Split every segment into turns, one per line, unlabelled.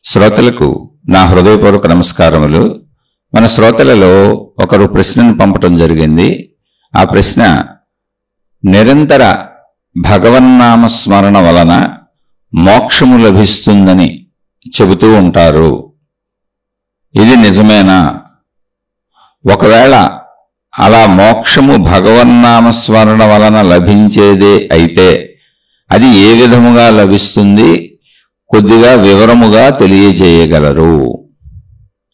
శ్రోతలకు నా హృదయపూర్వక నమస్కారములు. మన శ్రోతలలో ఒకరు ప్రశ్నను పంపటం జరిగింది. ఆ ప్రశ్న, నిరంతర భగవన్నామస్మరణ వలన మోక్షము లభిస్తుందని చెబుతూ ఉంటారు, ఇది నిజమేనా? ఒకవేళ అలా మోక్షము భగవన్నామస్మరణ వలన లభించేదే అయితే అది ఏ విధముగా లభిస్తుంది? కొద్దిగా వివరముగా తెలియజేయగలరు?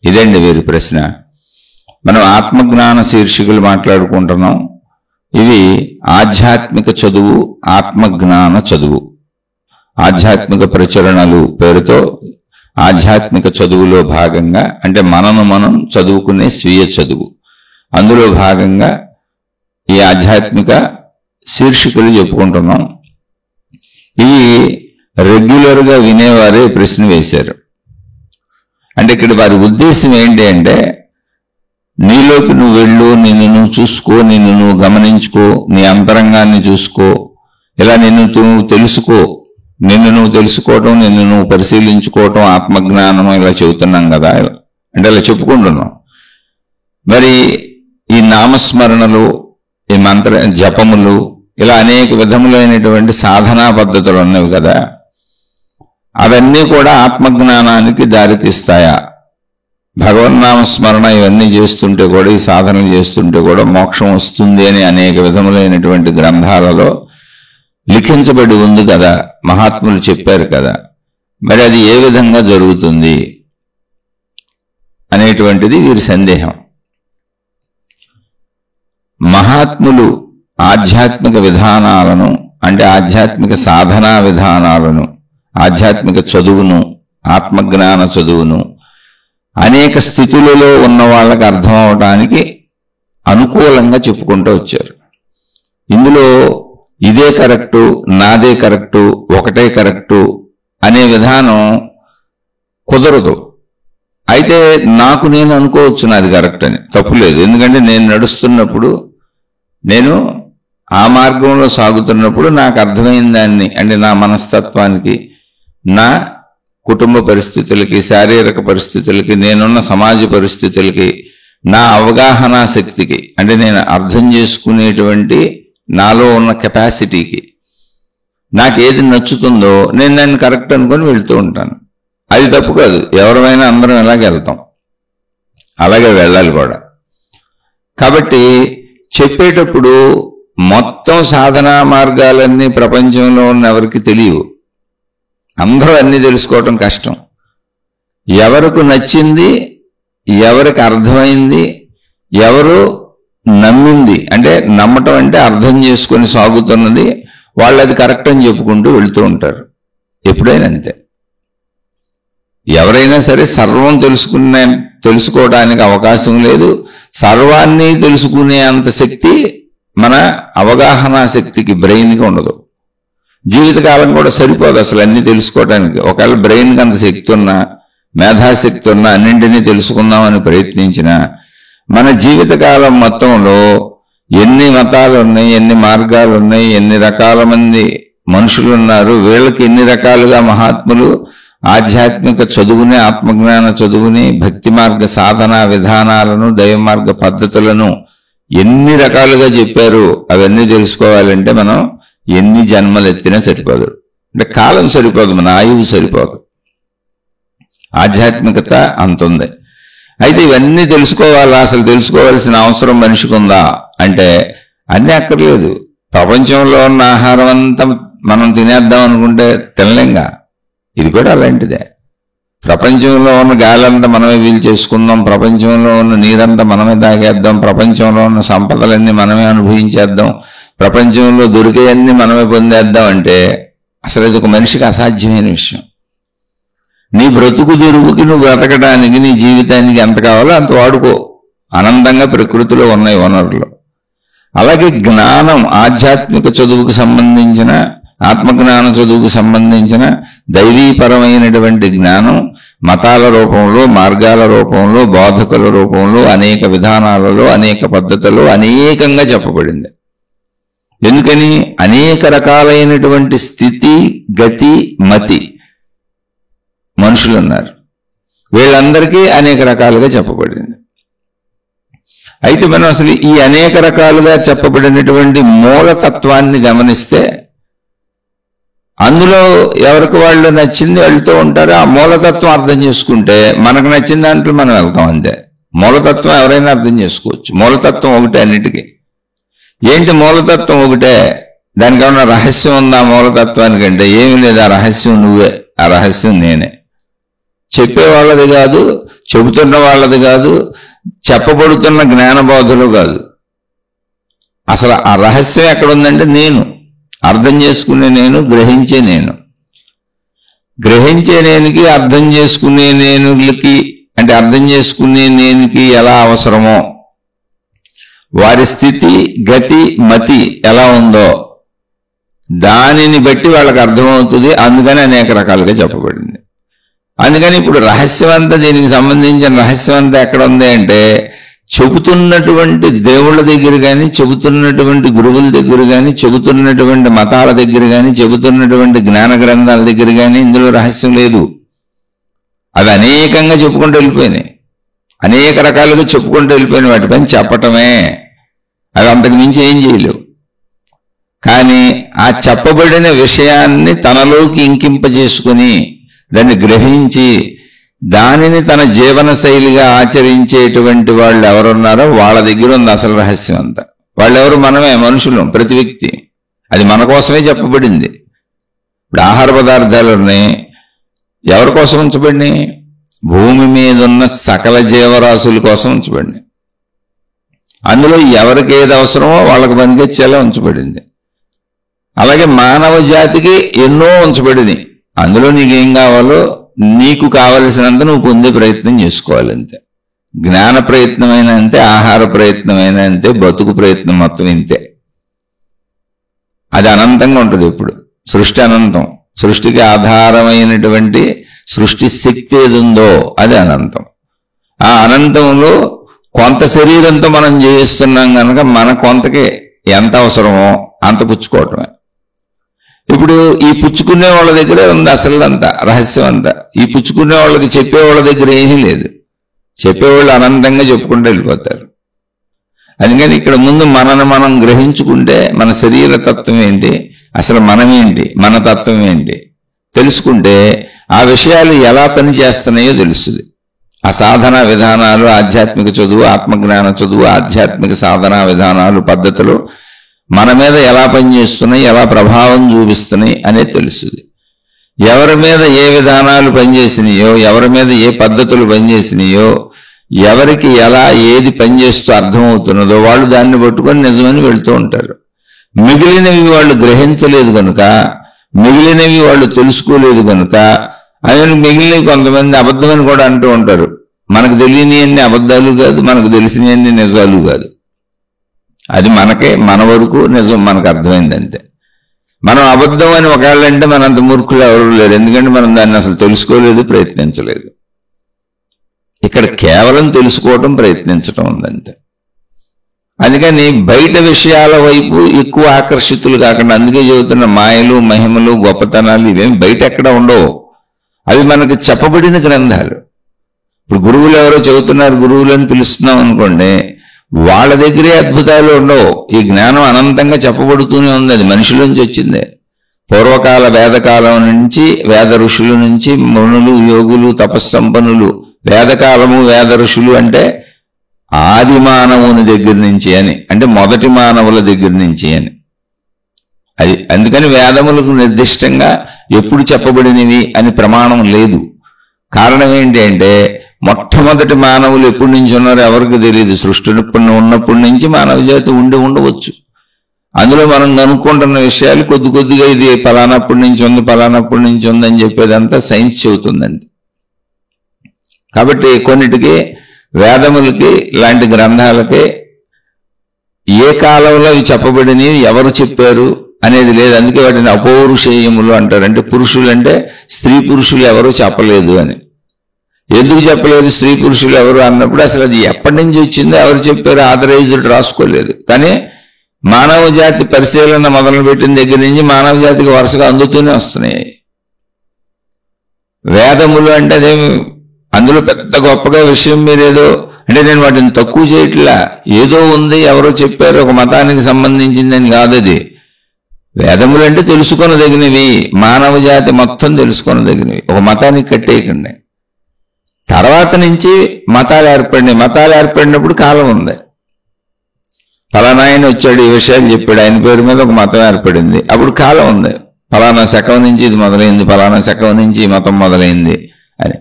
ఇదండి వీరి ప్రశ్న. మనం ఆత్మజ్ఞాన శీర్షికలు మాట్లాడుకుంటున్నాం. ఇవి ఆధ్యాత్మిక చదువు, ఆత్మజ్ఞాన చదువు, ఆధ్యాత్మిక ప్రచురణలు పేరుతో ఆధ్యాత్మిక చదువులో భాగంగా, అంటే మనం చదువుకునే స్వీయ చదువు, అందులో భాగంగా ఈ ఆధ్యాత్మిక శీర్షికలు చెప్పుకుంటున్నాం. ఇవి రెగ్యులర్గా వినేవారే ప్రశ్న వేశారు. అంటే ఇక్కడ వారి ఉద్దేశం ఏంటి అంటే, నీలోకి నువ్వు వెళ్ళు, నిన్ను నువ్వు చూసుకో, నిన్ను నువ్వు గమనించుకో, నీ అంతరంగాన్ని చూసుకో, ఇలా నిన్ను నువ్వు తెలుసుకో, నిన్ను నువ్వు తెలుసుకోవటం, నిన్ను నువ్వు పరిశీలించుకోవటం ఆత్మజ్ఞానం, ఇలా చెబుతున్నాం కదా, అంటే అలా చెప్పుకుంటున్నాం. మరి ఈ నామస్మరణలు, ఈ మంత్ర జపములు, ఇలా అనేక విధములైనటువంటి సాధనా పద్ధతులు ఉన్నవి కదా, అవన్నీ కూడా ఆత్మజ్ఞానానికి దారితీస్తాయా? భగవన్నామస్మరణ ఇవన్నీ చేస్తుంటే కూడా, ఈ సాధనలు చేస్తుంటే కూడా మోక్షం వస్తుంది అని అనేక విధములైనటువంటి గ్రంథాలలో లిఖించబడి ఉంది కదా, మహాత్ములు చెప్పారు కదా. మరి అది ఏ విధంగా జరుగుతుంది అనేటువంటిది వీరి సందేహం. మహాత్ములు ఆధ్యాత్మిక విధానాలను, అంటే ఆధ్యాత్మిక సాధనా విధానాలను, ఆధ్యాత్మిక చదువును, ఆత్మజ్ఞాన చదువును అనేక స్థితులలో ఉన్న వాళ్ళకి అర్థం అవడానికి అనుకూలంగా చెప్పుకుంటూ వచ్చారు. ఇందులో ఇదే కరెక్టు, నాదే కరెక్టు, ఒకటే కరెక్టు అనే విధానం కుదరదు. అయితే నాకు నేను అనుకోవచ్చు నాది కరెక్ట్ అని, తప్పులేదు. ఎందుకంటే నేను నడుస్తున్నప్పుడు, నేను ఆ మార్గంలో సాగుతున్నప్పుడు నాకు అర్థమైన దాన్ని, అంటే నా మనస్తత్వానికి, నా కుటుంబ పరిస్థితులకి, శారీరక పరిస్థితులకి, నేనున్న సమాజ పరిస్థితులకి, నా అవగాహనా శక్తికి, అంటే నేను అర్థం చేసుకునేటువంటి నాలో ఉన్న కెపాసిటీకి నాకు ఏది నచ్చుతుందో నేను దాన్ని కరెక్ట్ అనుకొని వెళ్తూ ఉంటాను. అది తప్పు కాదు. ఎవరైనా అందరం ఇలాగే వెళ్తాం, అలాగే వెళ్ళాలి కూడా. కాబట్టి చెప్పేటప్పుడు మొత్తం సాధనా మార్గాలన్నీ ప్రపంచంలో ఉన్న ఎవరికి తెలియవు. అందరూ అన్నీ తెలుసుకోవటం కష్టం. ఎవరికి నచ్చింది, ఎవరికి అర్థమైంది, ఎవరు నమ్మింది, అంటే నమ్మటం అంటే అర్థం చేసుకొని సాగుతున్నది, వాళ్ళు అది కరెక్ట్ అని చెప్పుకుంటూ వెళ్తూ ఉంటారు. ఎప్పుడైనా అంతే. ఎవరైనా సరే సర్వం తెలుసుకోవడానికి అవకాశం లేదు. సర్వాన్ని తెలుసుకునే అంత శక్తి మన అవగాహనా శక్తికి, బ్రెయిన్కి ఉండదు. జీవితకాలం కూడా సరిపోదు అసలు అన్ని తెలుసుకోవడానికి. ఒకవేళ బ్రెయిన్కి అంత శక్తి ఉన్నా, మేధాశక్తి ఉన్నా, అన్నింటినీ తెలుసుకుందామని ప్రయత్నించినా మన జీవితకాలం మొత్తంలో ఎన్ని మతాలు ఉన్నాయి, ఎన్ని మార్గాలు ఉన్నాయి, ఎన్ని రకాల మంది మనుషులు ఉన్నారు, వీళ్ళకి ఎన్ని రకాలుగా మహాత్ములు ఆధ్యాత్మిక చదువుని, ఆత్మజ్ఞాన చదువుని, భక్తి మార్గ సాధనా విధానాలను, దైవ మార్గ పద్ధతులను ఎన్ని రకాలుగా చెప్పారు. అవన్నీ తెలుసుకోవాలంటే మనం ఎన్ని జన్మలు ఎత్తినా సరిపోదు. అంటే కాలం సరిపోదు, మన ఆయువు సరిపోదు. ఆధ్యాత్మికత అంతుంది. అయితే ఇవన్నీ తెలుసుకోవాలా? అసలు తెలుసుకోవాల్సిన అవసరం మనిషికి ఉందా అంటే అన్నీ అక్కర్లేదు. ప్రపంచంలో ఉన్న ఆహారం అంతా మనం తినేద్దాం అనుకుంటే తినలేంగా. ఇది కూడా అలాంటిదే. ప్రపంచంలో ఉన్న గాలంతా మనమే వీలు చేసుకుందాం, ప్రపంచంలో ఉన్న నీరంతా మనమే తాగేద్దాం, ప్రపంచంలో ఉన్న సంపదలన్నీ మనమే అనుభవించేద్దాం, ప్రపంచంలో దొరికేయన్నీ మనమే పొందేద్దాం అంటే అసలు ఇది ఒక మనిషికి అసాధ్యమైన విషయం. నీ బ్రతుకు తెరువుకి, నువ్వు బ్రతకడానికి, నీ జీవితానికి ఎంత కావాలో అంత వాడుకో. ఆనందంగా ప్రకృతిలో ఉన్నాయి వనరులు. అలాగే జ్ఞానం, ఆధ్యాత్మిక చదువుకు సంబంధించిన, ఆత్మజ్ఞాన చదువుకు సంబంధించిన దైవీపరమైనటువంటి జ్ఞానం మతాల రూపంలో, మార్గాల రూపంలో, బోధకుల రూపంలో, అనేక విధానాలలో, అనేక పద్ధతుల్లో అనేకంగా చెప్పబడింది. ఎందుకని? అనేక రకాలైనటువంటి స్థితి, గతి, మతి మనుషులు ఉన్నారు. వీళ్ళందరికీ అనేక రకాలుగా చెప్పబడింది. అయితే మనం అసలు ఈ అనేక రకాలుగా చెప్పబడినటువంటి మూలతత్వాన్ని గమనిస్తే అందులో ఎవరికి వాళ్ళు నచ్చింది వెళ్తూ ఉంటారో ఆ మూలతత్వం అర్థం చేసుకుంటే మనకు నచ్చిన దాంట్లో మనం వెళ్తాం అంతే. మూలతత్వం ఎవరైనా అర్థం చేసుకోవచ్చు. మూలతత్వం ఒకటే అన్నిటికీ. ఏంటి మూలతత్వం ఒకటే, దానికి ఏమన్నా రహస్యం ఉందా? మూలతత్వానికంటే ఏమీ లేదు. ఆ రహస్యం నువ్వే, ఆ రహస్యం నేనే. చెప్పే వాళ్ళది కాదు, చెబుతున్న వాళ్ళది కాదు, చెప్పబడుతున్న జ్ఞానబోధలు కాదు. అసలు ఆ రహస్యం ఎక్కడుందంటే నేను, అర్థం చేసుకునే నేను, గ్రహించే నేను. గ్రహించే నేనుకి అర్థం చేసుకునే నేనులకి, అంటే అర్థం చేసుకునే నేనుకి ఎలా అవసరమో, వారి స్థితి గతి మతి ఎలా ఉందో దానిని బట్టి వాళ్ళకి అర్థమవుతుంది. అందుకని అనేక రకాలుగా చెప్పబడింది. అందుకని ఇప్పుడు రహస్యం అంతా, దీనికి సంబంధించిన రహస్యం అంతా ఎక్కడ ఉంది అంటే చెబుతున్నటువంటి దేవుళ్ళ దగ్గర కానీ, చెబుతున్నటువంటి గురువుల దగ్గర కానీ, చెబుతున్నటువంటి మతాల దగ్గర కానీ, చెబుతున్నటువంటి జ్ఞాన గ్రంథాల దగ్గర కానీ ఇందులో రహస్యం లేదు. అవి అనేకంగా చెప్పుకుంటూ వెళ్ళిపోయినాయి, అనేక రకాలుగా చెప్పుకుంటూ వెళ్ళిపోయిన వాటిపైన చెప్పటమే. అవి అంతకు మించి ఏం చేయలేవు. కానీ ఆ చెప్పబడిన విషయాన్ని తనలోకి ఇంకింపజేసుకుని దాన్ని గ్రహించి దానిని తన జీవన శైలిగా ఆచరించేటువంటి వాళ్ళు ఎవరున్నారో వాళ్ళ దగ్గర ఉంది అసలు రహస్యం అంతా. వాళ్ళెవరు? మనమే, మనుషులు, ప్రతి వ్యక్తి. అది మన కోసమే చెప్పబడింది. ఇప్పుడు ఆహార పదార్థాలని ఎవరి కోసం ఉంచబడినాయి? భూమి మీద ఉన్న సకల జీవరాశుల కోసం ఉంచబడినాయి. అందులో ఎవరికి ఏది అవసరమో వాళ్ళకి పనికొచ్చేలా ఉంచబడింది. అలాగే మానవ జాతికి ఎన్నో ఉంచబడింది. అందులో నీకేం కావాలో నీకు కావలసినంత నువ్వు పొందే ప్రయత్నం చేసుకోవాలంతే. జ్ఞాన ప్రయత్నమైన అంతే, ఆహార ప్రయత్నమైన అంతే, బతుకు ప్రయత్నం మొత్తం ఇంతే. అది అనంతంగా ఉంటుంది. ఇప్పుడు సృష్టి అనంతం. సృష్టికి ఆధారమైనటువంటి సృష్టి శక్తి ఏది ఉందో అది అనంతం. ఆ అనంతంలో కొంత శరీరంతో మనం చేస్తున్నాం కనుక మన కొంతకి ఎంత అవసరమో అంత పుచ్చుకోవటమే. ఇప్పుడు ఈ పుచ్చుకునే వాళ్ళ దగ్గరే ఉంది అసలు అంతా రహస్యం అంతా. ఈ పుచ్చుకునే వాళ్ళకి చెప్పేవాళ్ళ దగ్గర ఏమీ లేదు. చెప్పేవాళ్ళు అనంతంగా చెప్పుకుంటూ వెళ్ళిపోతారు. అందుకని ఇక్కడ ముందు మనను మనం గ్రహించుకుంటే మన శరీర తత్వం ఏంటి, అసలు మనమేంటి, మన తత్వం ఏంటి తెలుసుకుంటే ఆ విషయాలు ఎలా పనిచేస్తున్నాయో తెలుస్తుంది. ఆ సాధనా విధానాలు, ఆధ్యాత్మిక చదువు, ఆత్మజ్ఞాన చదువు, ఆధ్యాత్మిక సాధనా విధానాలు, పద్ధతులు మన మీద ఎలా పనిచేస్తున్నాయి, ఎలా ప్రభావం చూపిస్తున్నాయి అనేది తెలుస్తుంది. ఎవరి మీద ఏ విధానాలు పనిచేసినాయో, ఎవరి మీద ఏ పద్ధతులు పనిచేసినాయో, ఎవరికి ఎలా ఏది పనిచేస్తూ అర్థమవుతున్నదో వాళ్ళు దాన్ని పట్టుకొని నిజమని వెళ్తూ ఉంటారు. మిగిలినవి వాళ్ళు గ్రహించలేదు కనుక, మిగిలినవి వాళ్ళు తెలుసుకోలేదు కనుక ఆయన మిగిలినవి కొంతమంది అబద్ధమని కూడా అంటూ ఉంటారు. మనకు తెలియని అన్ని అబద్ధాలు కాదు, మనకు తెలిసిన అన్ని నిజాలు కాదు. అది మనకే, మన వరకు నిజం మనకు అర్థమైంది అంతే. మనం అబద్ధం అని ఒకవేళ అంటే మనంత మూర్ఖులు ఎవరు లేరు. ఎందుకంటే మనం దాన్ని అసలు తెలుసుకోలేదు, ప్రయత్నించలేదు. ఇక్కడ కేవలం తెలుసుకోవటం, ప్రయత్నించటం ఉందంతే. అందుకని బయట విషయాల వైపు ఎక్కువ ఆకర్షితులు కాకుండా, అందుకే చెబుతున్న మాయలు, మహిమలు, గొప్పతనాలు ఇవేం బయట ఎక్కడ ఉండవు. అవి మనకు చెప్పబడిన గ్రంథాలు. ఇప్పుడు గురువులు ఎవరో చెబుతున్నారు, గురువులని పిలుస్తున్నాం అనుకోండి, వాళ్ళ దగ్గరే అద్భుతాలు ఉండవు. ఈ జ్ఞానం అనంతంగా చెప్పబడుతూనే ఉంది. అది మనుషులోంచి వచ్చిందే. పూర్వకాల వేదకాలం నుంచి, వేద ఋషుల నుంచి, మునులు, యోగులు, తపస్సంపన్నులు, వేదకాలము, వేద ఋషులు అంటే ఆది మానవుని దగ్గర నుంచి అని, అంటే మొదటి మానవుల దగ్గర నుంచి అని. అది అందుకని వేదములకు నిర్దిష్టంగా ఎప్పుడు చెప్పబడినవి అని ప్రమాణం లేదు. కారణం ఏంటి అంటే మొట్టమొదటి మానవులు ఎప్పటి నుంచి ఉన్నారో ఎవరికి తెలియదు. సృష్టి ఉన్నప్పటి నుంచి మానవ జాతి ఉండవచ్చు. అందులో మనం కనుక్కుంటున్న విషయాలు కొద్ది కొద్దిగా ఇది ఫలానప్పటి నుంచి ఉంది, ఫలానప్పటి నుంచి ఉందని చెప్పేదంతా సైన్స్ చెబుతుందండి. కాబట్టి కొన్నిటికి వేదములకి, ఇలాంటి గ్రంథాలకి ఏ కాలంలో అవి చెప్పబడినవి, ఎవరు చెప్పారు అనేది లేదు. అందుకే వాటిని అపౌరుషేయములు అంటారు. అంటే పురుషులు అంటే స్త్రీ పురుషులు ఎవరు చెప్పలేదు అని. ఎందుకు చెప్పలేదు స్త్రీ పురుషులు ఎవరు అన్నప్పుడు అసలు అది ఎప్పటి నుంచి వచ్చిందో ఎవరు చెప్పారు ఆథరైజ్డ్ రాసుకోలేదు. కానీ మానవ జాతి పరిశీలన మొదలుపెట్టిన దగ్గర నుంచి మానవ జాతికి వరుసగా అందుతూనే వస్తున్నాయి. వేదములు అంటే అదేమి అందులో పెద్ద గొప్పగా విషయం మీరేదో అంటే నేను వాటిని తక్కువ చేయట్లా, ఏదో ఉంది ఎవరో చెప్పారు ఒక మతానికి సంబంధించిందని కాదది. వేదములు అంటే తెలుసుకొనదగినవి, మానవ జాతి మొత్తం తెలుసుకొనదగినవి. ఒక మతానికి కట్టేయకండి. తర్వాత నుంచి మతాలు ఏర్పడినప్పుడు కాలం ఉంది. ఫలానా ఆయన వచ్చాడు, ఈ విషయాలు చెప్పాడు, ఆయన పేరు మీద ఒక మతం ఏర్పడింది, అప్పుడు కాలం ఉంది. ఫలానా శకం నుంచి ఇది మొదలైంది, ఫలానా శకం నుంచి ఈ మతం మొదలైంది అని.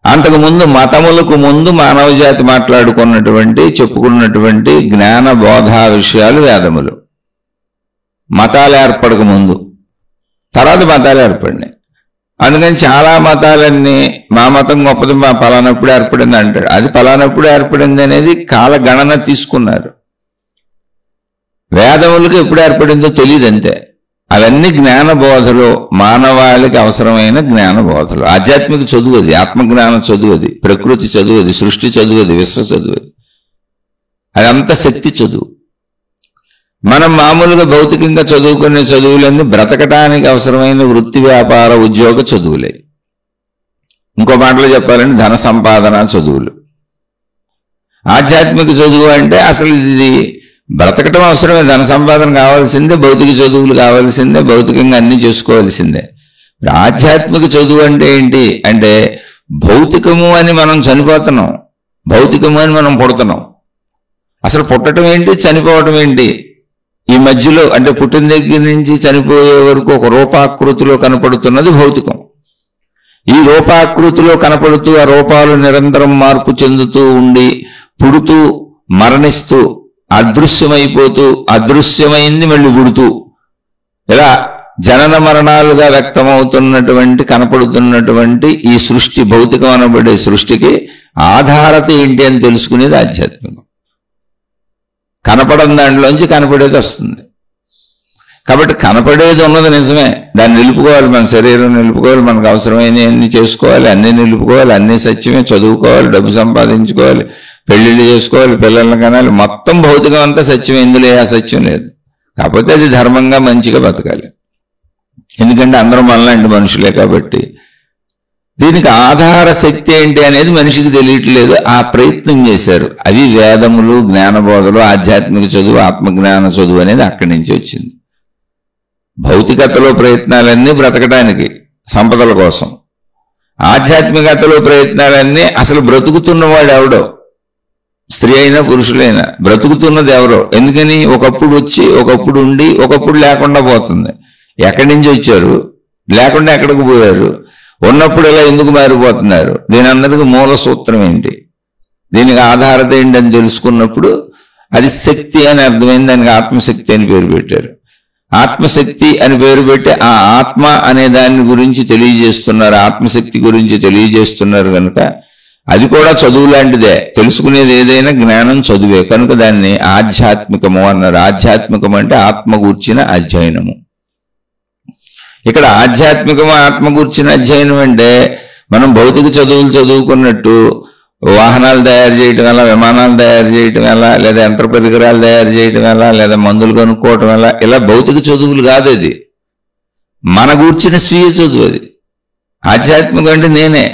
అంతకుముందు మతములకు ముందు మానవ జాతి మాట్లాడుకున్నటువంటి చెప్పుకున్నటువంటి జ్ఞాన బోధా విషయాలు వేదములు. మతాలు ఏర్పడక ముందు, తర్వాత మతాలు ఏర్పడినాయి. అందుకని చాలా మతాలన్నీ మా మతం గొప్పది, మా ఫలానప్పుడు ఏర్పడింది అంటాడు. అది ఫలానప్పుడు ఏర్పడింది అనేది కాలగణన తీసుకున్నారు. వేదములకు ఎప్పుడు ఏర్పడిందో తెలియదు అంతే. అవన్నీ జ్ఞాన బోధలు, మానవాళికి అవసరమైన జ్ఞాన బోధలు. ఆధ్యాత్మిక చదువు అది, ఆత్మజ్ఞాన చదువు అది, ప్రకృతి చదువు అది, సృష్టి చదువు అది, విశ్వ చదువు అది. అదంతా శక్తి చదువు. మనం మామూలుగా భౌతికంగా చదువుకునే చదువులన్నీ బ్రతకటానికి అవసరమైన వృత్తి వ్యాపార ఉద్యోగ చదువులే. ఇంకో మాటలో చెప్పాలంటే ధన సంపాదన చదువులు. ఆధ్యాత్మిక చదువు అంటే అసలు ఇది బ్రతకటం అవసరమే, ధన సంపాదన కావాల్సిందే, భౌతిక చదువులు కావాల్సిందే, భౌతికంగా అన్ని చేసుకోవాల్సిందే. ఆధ్యాత్మిక చదువు అంటే ఏంటి అంటే భౌతికము అని మనం చనిపోతున్నాం, భౌతికము అని మనం పుడుతున్నాం. అసలు పుట్టడం ఏంటి, చనిపోవటం ఏంటి? ఈ మధ్యలో అంటే పుట్టిన దగ్గర నుంచి చనిపోయే వరకు ఒక రూపాకృతిలో కనపడుతున్నది భౌతికం. ఈ రూపాకృతిలో కనపడుతూ ఆ రూపాలు నిరంతరం మార్పు చెందుతూ ఉండి పుడుతూ మరణిస్తూ అదృశ్యమైపోతూ, అదృశ్యమైంది మళ్ళీ పుడుతూ, ఇలా జనన మరణాలుగా వ్యక్తమవుతున్నటువంటి కనపడుతున్నటువంటి ఈ సృష్టి, భౌతికం అనబడే సృష్టికి ఆధారత ఏంటి అని తెలుసుకునేది ఆధ్యాత్మికం. కనపడని దాంట్లోంచి కనపడేది వస్తుంది. కాబట్టి కనపడేది ఉన్నది నిజమే, దాన్ని నిలుపుకోవాలి, మన శరీరం నిలుపుకోవాలి, మనకు అవసరమైన అన్ని చేసుకోవాలి, అన్నీ నిలుపుకోవాలి, అన్నీ సత్యమే, చదువుకోవాలి, డబ్బు సంపాదించుకోవాలి, పెళ్లిళ్ళు చేసుకోవాలి, పిల్లల్ని కనాలి, మొత్తం భౌతికం అంతా సత్యం, ఇందులో అసత్యం లేదు. కాకపోతే అది ధర్మంగా మంచిగా బతకాలి, ఎందుకంటే అందరూ మనలాంటి మనుషులే. కాబట్టి దీనికి ఆధార శక్తి ఏంటి అనేది మనిషికి తెలియట్లేదు. ఆ ప్రయత్నం చేశారు. అవి వేదములు, జ్ఞానబోధలు, ఆధ్యాత్మిక చదువు, ఆత్మజ్ఞాన చదువు అనేది అక్కడి నుంచి వచ్చింది. భౌతికతలో ప్రయత్నాలన్నీ బ్రతకడానికి, సంపదల కోసం. ఆధ్యాత్మికతలో ప్రయత్నాలన్నీ అసలు బ్రతుకుతున్నవాడు ఎవడో, స్త్రీ అయినా పురుషులైనా బ్రతుకుతున్నది ఎవరో. ఎందుకని ఒకప్పుడు వచ్చి ఒకప్పుడు ఉండి ఒకప్పుడు లేకుండా పోతుంది. ఎక్కడి నుంచి వచ్చారు, లేకుండా ఎక్కడికి పోయారు, ఉన్నప్పుడు ఇలా ఎందుకు మారిపోతున్నారు, దీని అందరికీ మూల సూత్రం ఏంటి, దీనికి ఆధారత ఏంటి అని తెలుసుకున్నప్పుడు అది శక్తి అని అర్థమైంది. దానికి ఆత్మశక్తి అని పేరు పెట్టారు. ఆత్మశక్తి అని పేరు పెట్టి ఆ ఆత్మ అనే దాని గురించి తెలియజేస్తున్నారు, ఆత్మశక్తి గురించి తెలియజేస్తున్నారు. కనుక అది కూడా చదువు లాంటిదే. తెలుసుకునేది ఏదైనా జ్ఞానం చదువే. కనుక దాన్ని ఆధ్యాత్మికము అన్నారు. ఆధ్యాత్మికం అంటే ఆత్మ గూర్చిన అధ్యయనము. ఇక్కడ ఆధ్యాత్మికము ఆత్మ గూర్చిన అధ్యయనం అంటే మనం భౌతిక చదువులు చదువుకున్నట్టు వాహనాలు తయారు చేయటం ఎలా, విమానాలు తయారు చేయటం ఎలా, లేదా యంత్ర పరికరాలు తయారు చేయటం ఎలా, లేదా మందులు కనుక్కోవటం ఎలా, ఇలా భౌతిక చదువులు కాదు. అది మన గూర్చిన స్వీయ చదువు. అది ఆధ్యాత్మికం అంటే నేనే,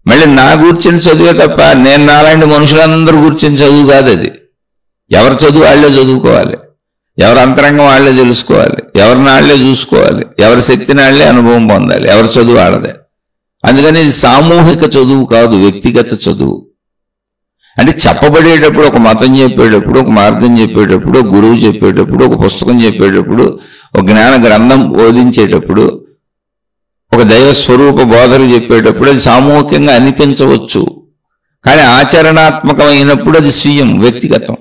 మళ్ళీ నా గూర్చిన చదువే తప్ప నేను నాలాంటి మనుషులందరూ కూర్చొని చదువు కాదు. అది ఎవరి చదువు వాళ్ళే చదువుకోవాలి, ఎవరి అంతరంగం వాళ్ళే తెలుసుకోవాలి, ఎవరిని వాళ్ళే చూసుకోవాలి, ఎవరి శక్తిని వాళ్ళే అనుభవం పొందాలి, ఎవరి చదువు వాళ్ళదే. అందుకని ఇది సామూహిక చదువు కాదు, వ్యక్తిగత చదువు. అంటే చెప్పబడేటప్పుడు, ఒక మతం చెప్పేటప్పుడు, ఒక మార్గం చెప్పేటప్పుడు, ఒక గురువు చెప్పేటప్పుడు, ఒక పుస్తకం చెప్పేటప్పుడు, ఒక జ్ఞాన గ్రంథం బోధించేటప్పుడు, ఒక దైవ స్వరూప బోధలు చెప్పేటప్పుడు అది సామూహికంగా అనిపించవచ్చు. కానీ ఆచరణాత్మకమైనప్పుడు అది స్వీయం, వ్యక్తిగతం.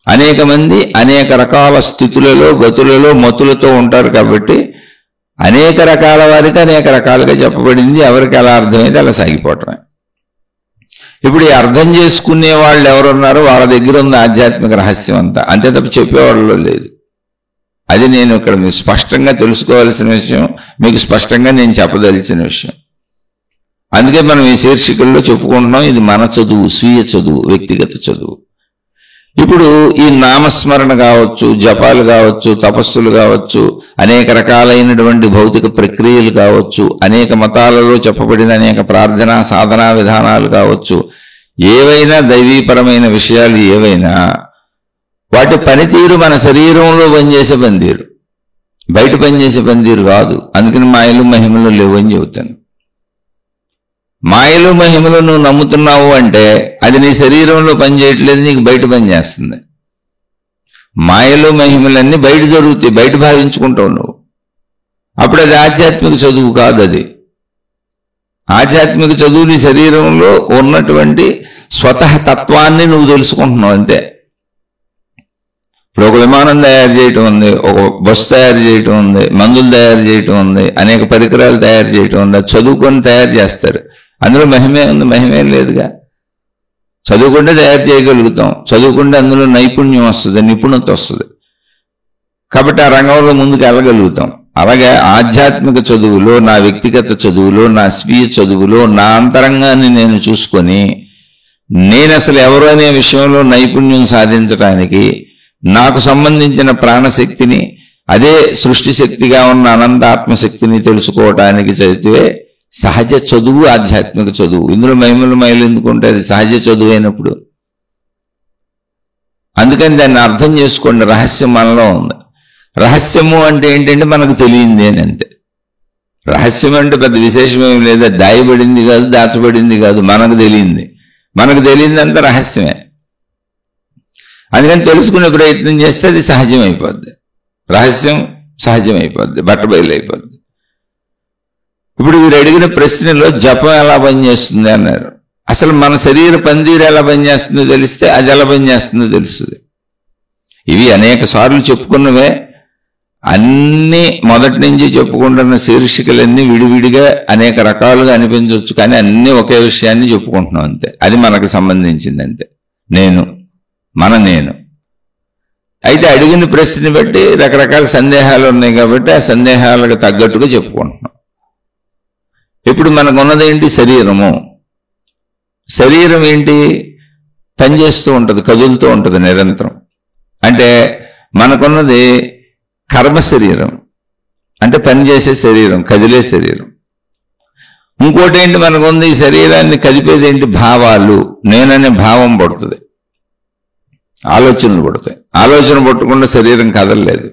అనేక మంది అనేక రకాల స్థితులలో, గతులలో, మతులతో ఉంటారు. కాబట్టి అనేక రకాల వారికి అనేక రకాలుగా చెప్పబడింది. ఎవరికి ఎలా అర్థమైతే అలా సాగిపోవటమే. ఇప్పుడు ఈ అర్థం చేసుకునే వాళ్ళు ఎవరున్నారో వాళ్ళ దగ్గర ఉంది ఆధ్యాత్మిక రహస్యం అంతా, అంతే తప్ప చెప్పేవాళ్ళలో లేదు. అది నేను ఇక్కడ మీకు స్పష్టంగా తెలుసుకోవాల్సిన విషయం, మీకు స్పష్టంగా నేను చెప్పదలిచిన విషయం. అందుకే మనం ఈ శీర్షికల్లో చెప్పుకుంటున్నాం, ఇది మన చదువు, స్వీయ చదువు, వ్యక్తిగత చదువు. ఇప్పుడు ఈ నామస్మరణ కావచ్చు, జపాలు కావచ్చు, తపస్సులు కావచ్చు, అనేక రకాలైనటువంటి భౌతిక ప్రక్రియలు కావచ్చు, అనేక మతాలలో చెప్పబడిన అనేక ప్రార్థనా సాధనా విధానాలు కావచ్చు, ఏవైనా దైవీపరమైన విషయాలు ఏవైనా వాటి పనితీరు మన శరీరంలో పనిచేసే పనితీరు, బయట పనిచేసే పనితీరు కాదు. అందుకని మాయలు మహిమలు లేవు అని చెబుతాను. మాయలు మహిమలు నువ్వు నమ్ముతున్నావు అంటే అది నీ శరీరంలో పనిచేయట్లేదు, నీకు బయట పనిచేస్తుంది. మాయలు మహిమలన్నీ బయట జరుగుతాయి, బయట భావించుకుంటావు నువ్వు. అప్పుడు అది ఆధ్యాత్మిక చదువు కాదు. అది ఆధ్యాత్మిక చదువు నీ శరీరంలో ఉన్నటువంటి స్వతహ తత్వాన్ని నువ్వు తెలుసుకుంటున్నావు అంతే. ఇప్పుడు ఒక విమానం తయారు చేయటం ఉంది, ఒక బస్సు తయారు చేయటం ఉంది, మందులు తయారు చేయటం ఉంది, అనేక పరికరాలు తయారు చేయటం ఉంది. అది చదువుకొని తయారు చేస్తారు. అందులో మహిమే ఉంది, మహిమేం లేదుగా. చదువుకుంటే తయారు చేయగలుగుతాం, చదువుకుంటే అందులో నైపుణ్యం వస్తుంది, నిపుణత వస్తుంది. కాబట్టి ఆ రంగంలో ముందుకు వెళ్ళగలుగుతాం. అలాగే ఆధ్యాత్మిక చదువులో, నా వ్యక్తిగత చదువులో, నా స్వీయ చదువులో నా అంతరంగాన్ని నేను చూసుకొని నేను అసలు ఎవరు అనే విషయంలో నైపుణ్యం సాధించడానికి నాకు సంబంధించిన ప్రాణశక్తిని, అదే సృష్టి శక్తిగా ఉన్న అనంత ఆత్మశక్తిని తెలుసుకోవటానికి చదివే సహజ చదువు ఆధ్యాత్మిక చదువు. ఇందులో మహిమలు మైలు ఎందుకుంటే అది సహజ చదువు అయినప్పుడు. అందుకని దాన్ని అర్థం చేసుకోండి. రహస్యం మనలో ఉంది. రహస్యము అంటే ఏంటంటే మనకు తెలియంది అని అంతే. రహస్యం అంటే పెద్ద విశేషమేమి లేదా, దాయబడింది కాదు, దాచబడింది కాదు, మనకు తెలియంది. మనకు తెలియందంతా రహస్యమే. అందుకని తెలుసుకునే ప్రయత్నం చేస్తే అది సహజమైపోద్ది, రహస్యం సహజమైపోద్ది, బట్టబయలైపోద్ది. ఇప్పుడు మీరు అడిగిన ప్రశ్నలో జపం ఎలా పనిచేస్తుంది అన్నారు. అసలు మన శరీర పనితీరు ఎలా పనిచేస్తుందో తెలిస్తే అది ఎలా పనిచేస్తుందో తెలుస్తుంది. ఇవి అనేక సార్లు చెప్పుకున్నవే, అన్నీ మొదటి నుంచి చెప్పుకుంటున్న శీర్షికలన్నీ విడివిడిగా అనేక రకాలుగా అనిపించవచ్చు, కానీ అన్నీ ఒకే విషయాన్ని చెప్పుకుంటున్నాం అంతే. అది మనకు సంబంధించింది అంతే. నేను అయితే అడిగిన ప్రశ్నని బట్టి రకరకాల సందేహాలు ఉన్నాయి కాబట్టి ఆ సందేహాలకు తగ్గట్టుగా చెప్పుకుంటున్నాం. ఇప్పుడు మనకున్నది ఏంటి? శరీరము. శరీరం ఏంటి? పనిచేస్తూ ఉంటుంది, కదులుతూ ఉంటుంది నిరంతరం. అంటే మనకున్నది కర్మ శరీరం, అంటే పనిచేసే శరీరం, కదిలే శరీరం. ఇంకోటి ఏంటి మనకుంది? ఈ శరీరాన్ని కదిపేది ఏంటి? భావాలు. నేననే భావం పడుతుంది, ఆలోచనలు పడతాయి. ఆలోచన పట్టకుండా శరీరం కదలలేదు.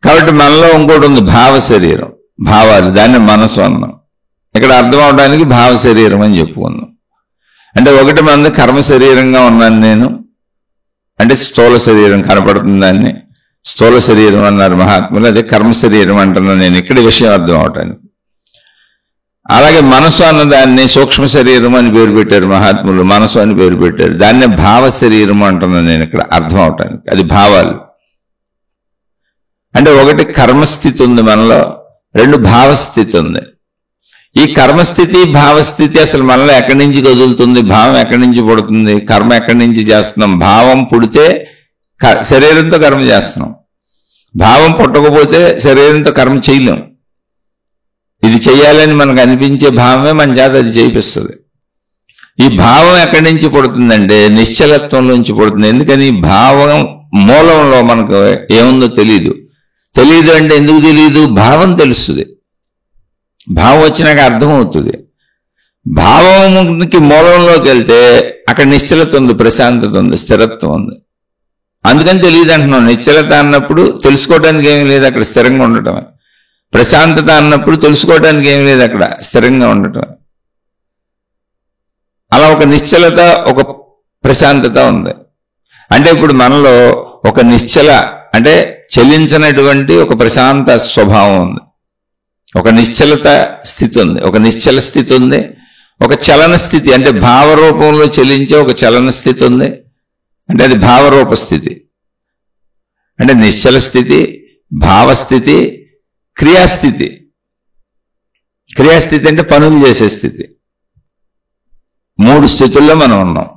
కాబట్టి మనలో ఇంకోటి ఉంది, భావ శరీరం, భావాలు. దాన్ని మనసు అన్నాం. ఇక్కడ అర్థం అవడానికి భావ శరీరం అని చెప్పుకుందాం. అంటే ఒకటి మంది కర్మ శరీరంగా ఉన్నాను నేను, అంటే స్థూల శరీరం కనపడుతుంది, దాన్ని స్థూల శరీరం అన్నారు మహాత్ములు. అదే కర్మ శరీరం అంటున్నాను నేను ఇక్కడ, విషయం అర్థం అవటానికి. అలాగే మనసు అన్నదాన్ని సూక్ష్మ శరీరం అని పేరు పెట్టారు మహాత్ములు, మనసు అని పేరు పెట్టారు. దాన్నే భావ శరీరం అంటున్నాను నేను ఇక్కడ, అర్థం అవటానికి. అది భావాలు. అంటే ఒకటి కర్మస్థితి ఉంది మనలో, రెండు భావస్థితి ఉంది. ఈ కర్మస్థితి భావస్థితి అసలు మనలో ఎక్కడి నుంచి కదులుతుంది? భావం ఎక్కడి నుంచి పుడుతుంది? కర్మ ఎక్కడి నుంచి చేస్తున్నాం? భావం పుడితే శరీరంతో కర్మ చేస్తున్నాం. భావం పుట్టకపోతే శరీరంతో కర్మ చేయలేం. ఇది చెయ్యాలని మనకు అనిపించే భావమే మన చేత అది చేయిస్తుంది. ఈ భావం ఎక్కడి నుంచి పుడుతుందంటే నిశ్చలత్వంలోంచి పుడుతుంది. ఎందుకని? భావం మూలంలో మనకు ఏముందో తెలియదు. తెలియదు అంటే ఎందుకు తెలియదు? భావం తెలుస్తుంది. భావం వచ్చినాక అర్థమవుతుంది. భావంకి మూలంలోకి వెళ్తే అక్కడ నిశ్చలత ఉంది, ప్రశాంతత ఉంది, స్థిరత్వం ఉంది. అందుకని తెలియదు అంటున్నాం. నిశ్చలత అన్నప్పుడు తెలుసుకోవడానికి ఏమీ లేదు, అక్కడ స్థిరంగా ఉండటమే. ప్రశాంతత అన్నప్పుడు తెలుసుకోవడానికి ఏమీ లేదు, అక్కడ స్థిరంగా ఉండటమే. అలా ఒక నిశ్చలత, ఒక ప్రశాంతత ఉంది. అంటే ఇప్పుడు మనలో ఒక నిశ్చల అంటే చలించినటువంటి ఒక ప్రశాంత స్వభావం ఉంది, ఒక నిశ్చలత స్థితి ఉంది, ఒక నిశ్చల స్థితి ఉంది, ఒక చలన స్థితి అంటే భావరూపంలో చలించే ఒక చలన స్థితి ఉంది. అంటే అది భావరూప స్థితి. అంటే నిశ్చల స్థితి, భావస్థితి, క్రియాస్థితి. క్రియాస్థితి అంటే పనులు చేసే స్థితి. మూడు స్థితుల్లో మనం ఉన్నాం.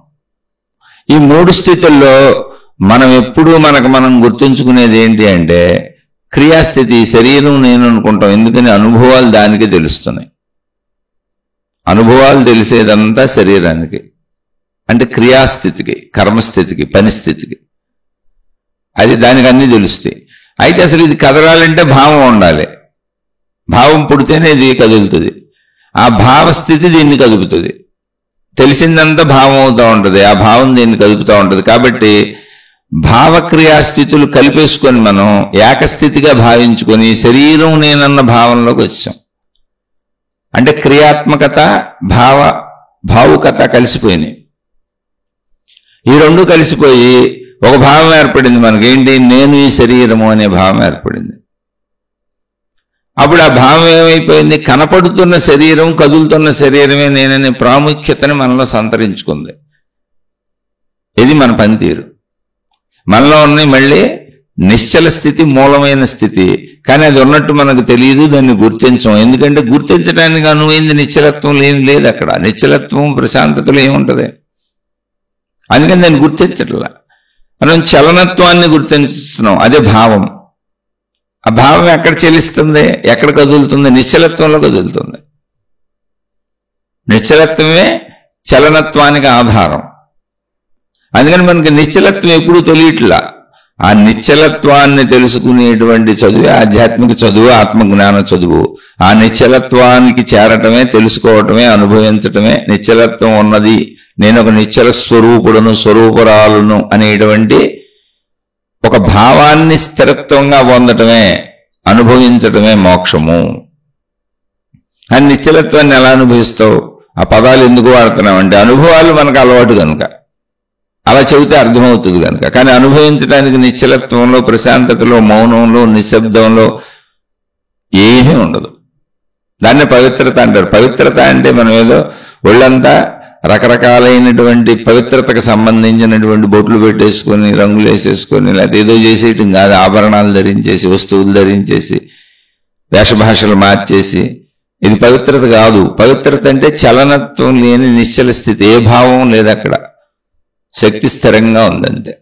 ఈ మూడు స్థితుల్లో మనం ఎప్పుడూ మనం గుర్తుంచుకునేది ఏంటి అంటే క్రియాస్థితి. శరీరం నేను అనుకుంటాం, ఎందుకని అనుభవాలు దానికి తెలుస్తున్నాయి. అనుభవాలు తెలిసేదంతా శరీరానికి, అంటే క్రియాస్థితికి, కర్మస్థితికి, పనిస్థితికి. అది దానికి అన్నీ తెలుస్తాయి. అయితే అసలు ఇది కదలాలంటే భావం ఉండాలి. భావం పుడితేనే ఇది కదులుతుంది. ఆ భావస్థితి దీన్ని కదుపుతుంది. తెలిసిందంతా భావం అవుతూ ఉంటుంది, ఆ భావం దీన్ని కదుపుతూ ఉంటుంది. కాబట్టి భావక్రియాస్థితులు కలిపేసుకొని మనం ఏకస్థితిగా భావించుకొని శరీరం నేనన్న భావంలోకి వచ్చాం. అంటే క్రియాత్మకత భావుకత కలిసిపోయినాయి. ఈ రెండు కలిసిపోయి ఒక భావం ఏర్పడింది మనకేంటి, నేను ఈ శరీరము అనే భావం ఏర్పడింది. అప్పుడు ఆ భావం ఏమైపోయింది, కనపడుతున్న శరీరం కదులుతున్న శరీరమే నేననే ప్రాముఖ్యతని మనలో సంతరించుకుంది. ఇది మన పనితీరు. మనలో ఉన్న మళ్ళీ నిశ్చల స్థితి మూలమైన స్థితి, కానీ అది ఉన్నట్టు మనకు తెలియదు, దాన్ని గుర్తించం. ఎందుకంటే గుర్తించడానికి అనువైంది నిశ్చలత్వం ఏం లేదు. అక్కడ నిశ్చలత్వం ప్రశాంతతలో ఏముంటుంది, అందుకని దాన్ని గుర్తించట్లా. మనం చలనత్వాన్ని గుర్తిస్తున్నాం, అదే భావం. ఆ భావం ఎక్కడ చెలిస్తుంది, ఎక్కడ కదులుతుంది, నిశ్చలత్వంలో కదులుతుంది. నిశ్చలత్వమే చలనత్వానికి ఆధారం. అందుకని మనకి నిశ్చలత్వం ఎప్పుడూ తెలియట్లా. ఆ నిశ్చలత్వాన్ని తెలుసుకునేటువంటి చదువే ఆధ్యాత్మిక చదువు, ఆత్మజ్ఞాన చదువు. ఆ నిశ్చలత్వానికి చేరటమే, తెలుసుకోవటమే, అనుభవించటమే. నిశ్చలత్వం ఉన్నది, నేను ఒక నిశ్చల స్వరూపుడును, స్వరూపురాలను అనేటువంటి ఒక భావాన్ని స్థిరత్వంగా పొందటమే, అనుభవించటమే మోక్షము. ఆ నిశ్చలత్వాన్ని ఎలా అనుభవిస్తావు? ఆ పదాలు ఎందుకు వాడుతున్నావు అంటే అనుభవాలు మనకు అలవాటు కనుక, అలా చెబితే అర్థమవుతుంది కనుక. కానీ అనుభవించడానికి నిశ్చలత్వంలో, ప్రశాంతతలో, మౌనంలో, నిశ్శబ్దంలో ఏమీ ఉండదు. దాన్ని పవిత్రత అంటారు. పవిత్రత అంటే మనం ఏదో ఒళ్ళంతా రకరకాలైనటువంటి పవిత్రతకు సంబంధించినటువంటి బొట్లు పెట్టేసుకొని, రంగులు వేసేసుకొని, లేకపోతే ఏదో చేసేయటం కాదు. ఆభరణాలు ధరించేసి, వస్తువులు ధరించేసి, వేషభాషలు మార్చేసి, ఇది పవిత్రత కాదు. పవిత్రత అంటే చలనత్వం లేని నిశ్చల స్థితి, ఏ భావం లేదు అక్కడ, శక్తి స్థిరంగా ఉందంతే.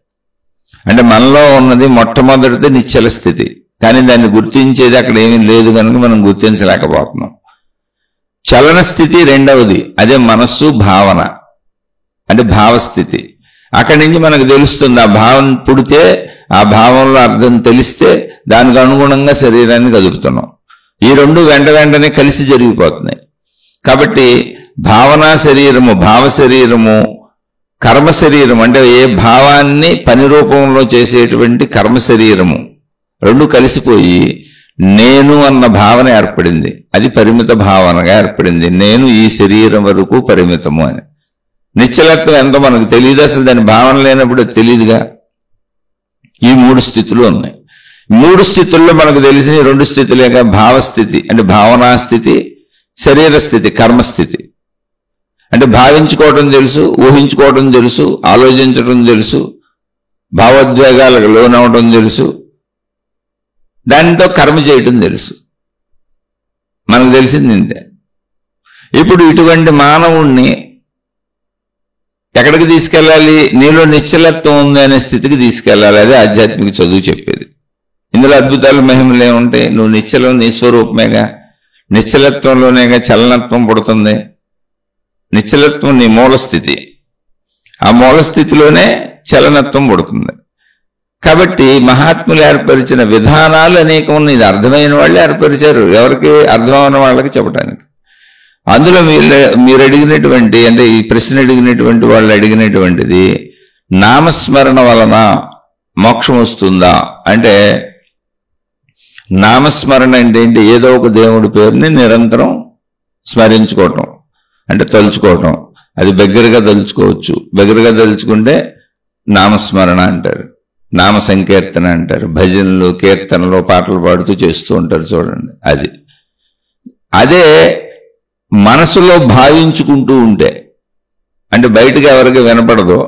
అంటే మనలో ఉన్నది మొట్టమొదటిది నిశ్చల స్థితి, కానీ దాన్ని గుర్తించేది అక్కడ ఏమీ లేదు కనుక మనం గుర్తించలేకపోతున్నాం. చలన స్థితి రెండవది, అదే మనస్సు, భావన, అంటే భావస్థితి. అక్కడి నుంచి మనకు తెలుస్తుంది. ఆ భావం పుడితే, ఆ భావంలో అర్థం తెలిస్తే దానికి అనుగుణంగా శరీరాన్ని కదుపుతున్నాం. ఈ రెండు వెంటనే కలిసి జరిగిపోతున్నాయి. కాబట్టి భావనా శరీరము, భావ శరీరము, కర్మ శరీరం అంటే ఏ భావాన్ని పని రూపంలో చేసేటువంటి కర్మ శరీరము రెండు కలిసిపోయి నేను అన్న భావన ఏర్పడింది. అది పరిమిత భావనగా ఏర్పడింది. నేను ఈ శరీరం వరకు పరిమితము అని. నిశ్చలత్వం ఎంతో మనకు తెలియదు, అసలు దాని భావన లేనప్పుడు తెలియదుగా. ఈ మూడు స్థితులు ఉన్నాయి. మూడు స్థితుల్లో మనకు తెలిసిన రెండు స్థితులేగా, భావస్థితి అంటే భావనా స్థితి, శరీర స్థితి కర్మస్థితి. అంటే భావించుకోవటం తెలుసు, ఊహించుకోవటం తెలుసు, ఆలోచించటం తెలుసు, భావోద్వేగాలకు లోనవటం తెలుసు, దానితో కర్మ చేయటం తెలుసు. మనకు తెలిసింది ఇంతే. ఇప్పుడు ఇటువంటి మానవుణ్ణి ఎక్కడికి తీసుకెళ్ళాలి? నీలో నిశ్చలత్వం ఉంది అనే స్థితికి తీసుకెళ్ళాలి. అదే ఆధ్యాత్మిక చదువు చెప్పేది. ఇందులో అద్భుతాలు, మహిమలు ఏముంటాయి? నువ్వు నిశ్చలం, నీ స్వరూపమేగా. నిశ్చలత్వంలోనేగా చలనత్వం పుడుతుంది. నిశ్చలత్వం నీ మూలస్థితి, ఆ మూలస్థితిలోనే చలనత్వం పుడుతుంది. కాబట్టి మహాత్ములు ఏర్పరిచిన విధానాలు అనేకం ఉన్నాయి. ఇది అర్థమైన వాళ్ళే ఏర్పరిచారు, ఎవరికి అర్థమైన వాళ్ళకి చెప్పడానికి. అందులో మీరు అడిగినటువంటి, అంటే ఈ ప్రశ్న అడిగినటువంటి వాళ్ళు అడిగినటువంటిది, నామస్మరణ వలన మోక్షం వస్తుందా అంటే, నామస్మరణ అంటే ఏంటి? ఏదో ఒక దేవుడి పేరుని నిరంతరం స్మరించుకోవటం, అంటే తలుచుకోవటం. అది దగ్గరగా తలుచుకోవచ్చు. దగ్గరగా తలుచుకుంటే నామస్మరణ అంటారు, నామ సంకీర్తన అంటారు. భజనలు, కీర్తనలు, పాటలు పాడుతూ చేస్తూ ఉంటారు చూడండి. అదే మనసులో భావించుకుంటూ ఉంటే, అంటే బయటకు ఎవరికి వినపడదో,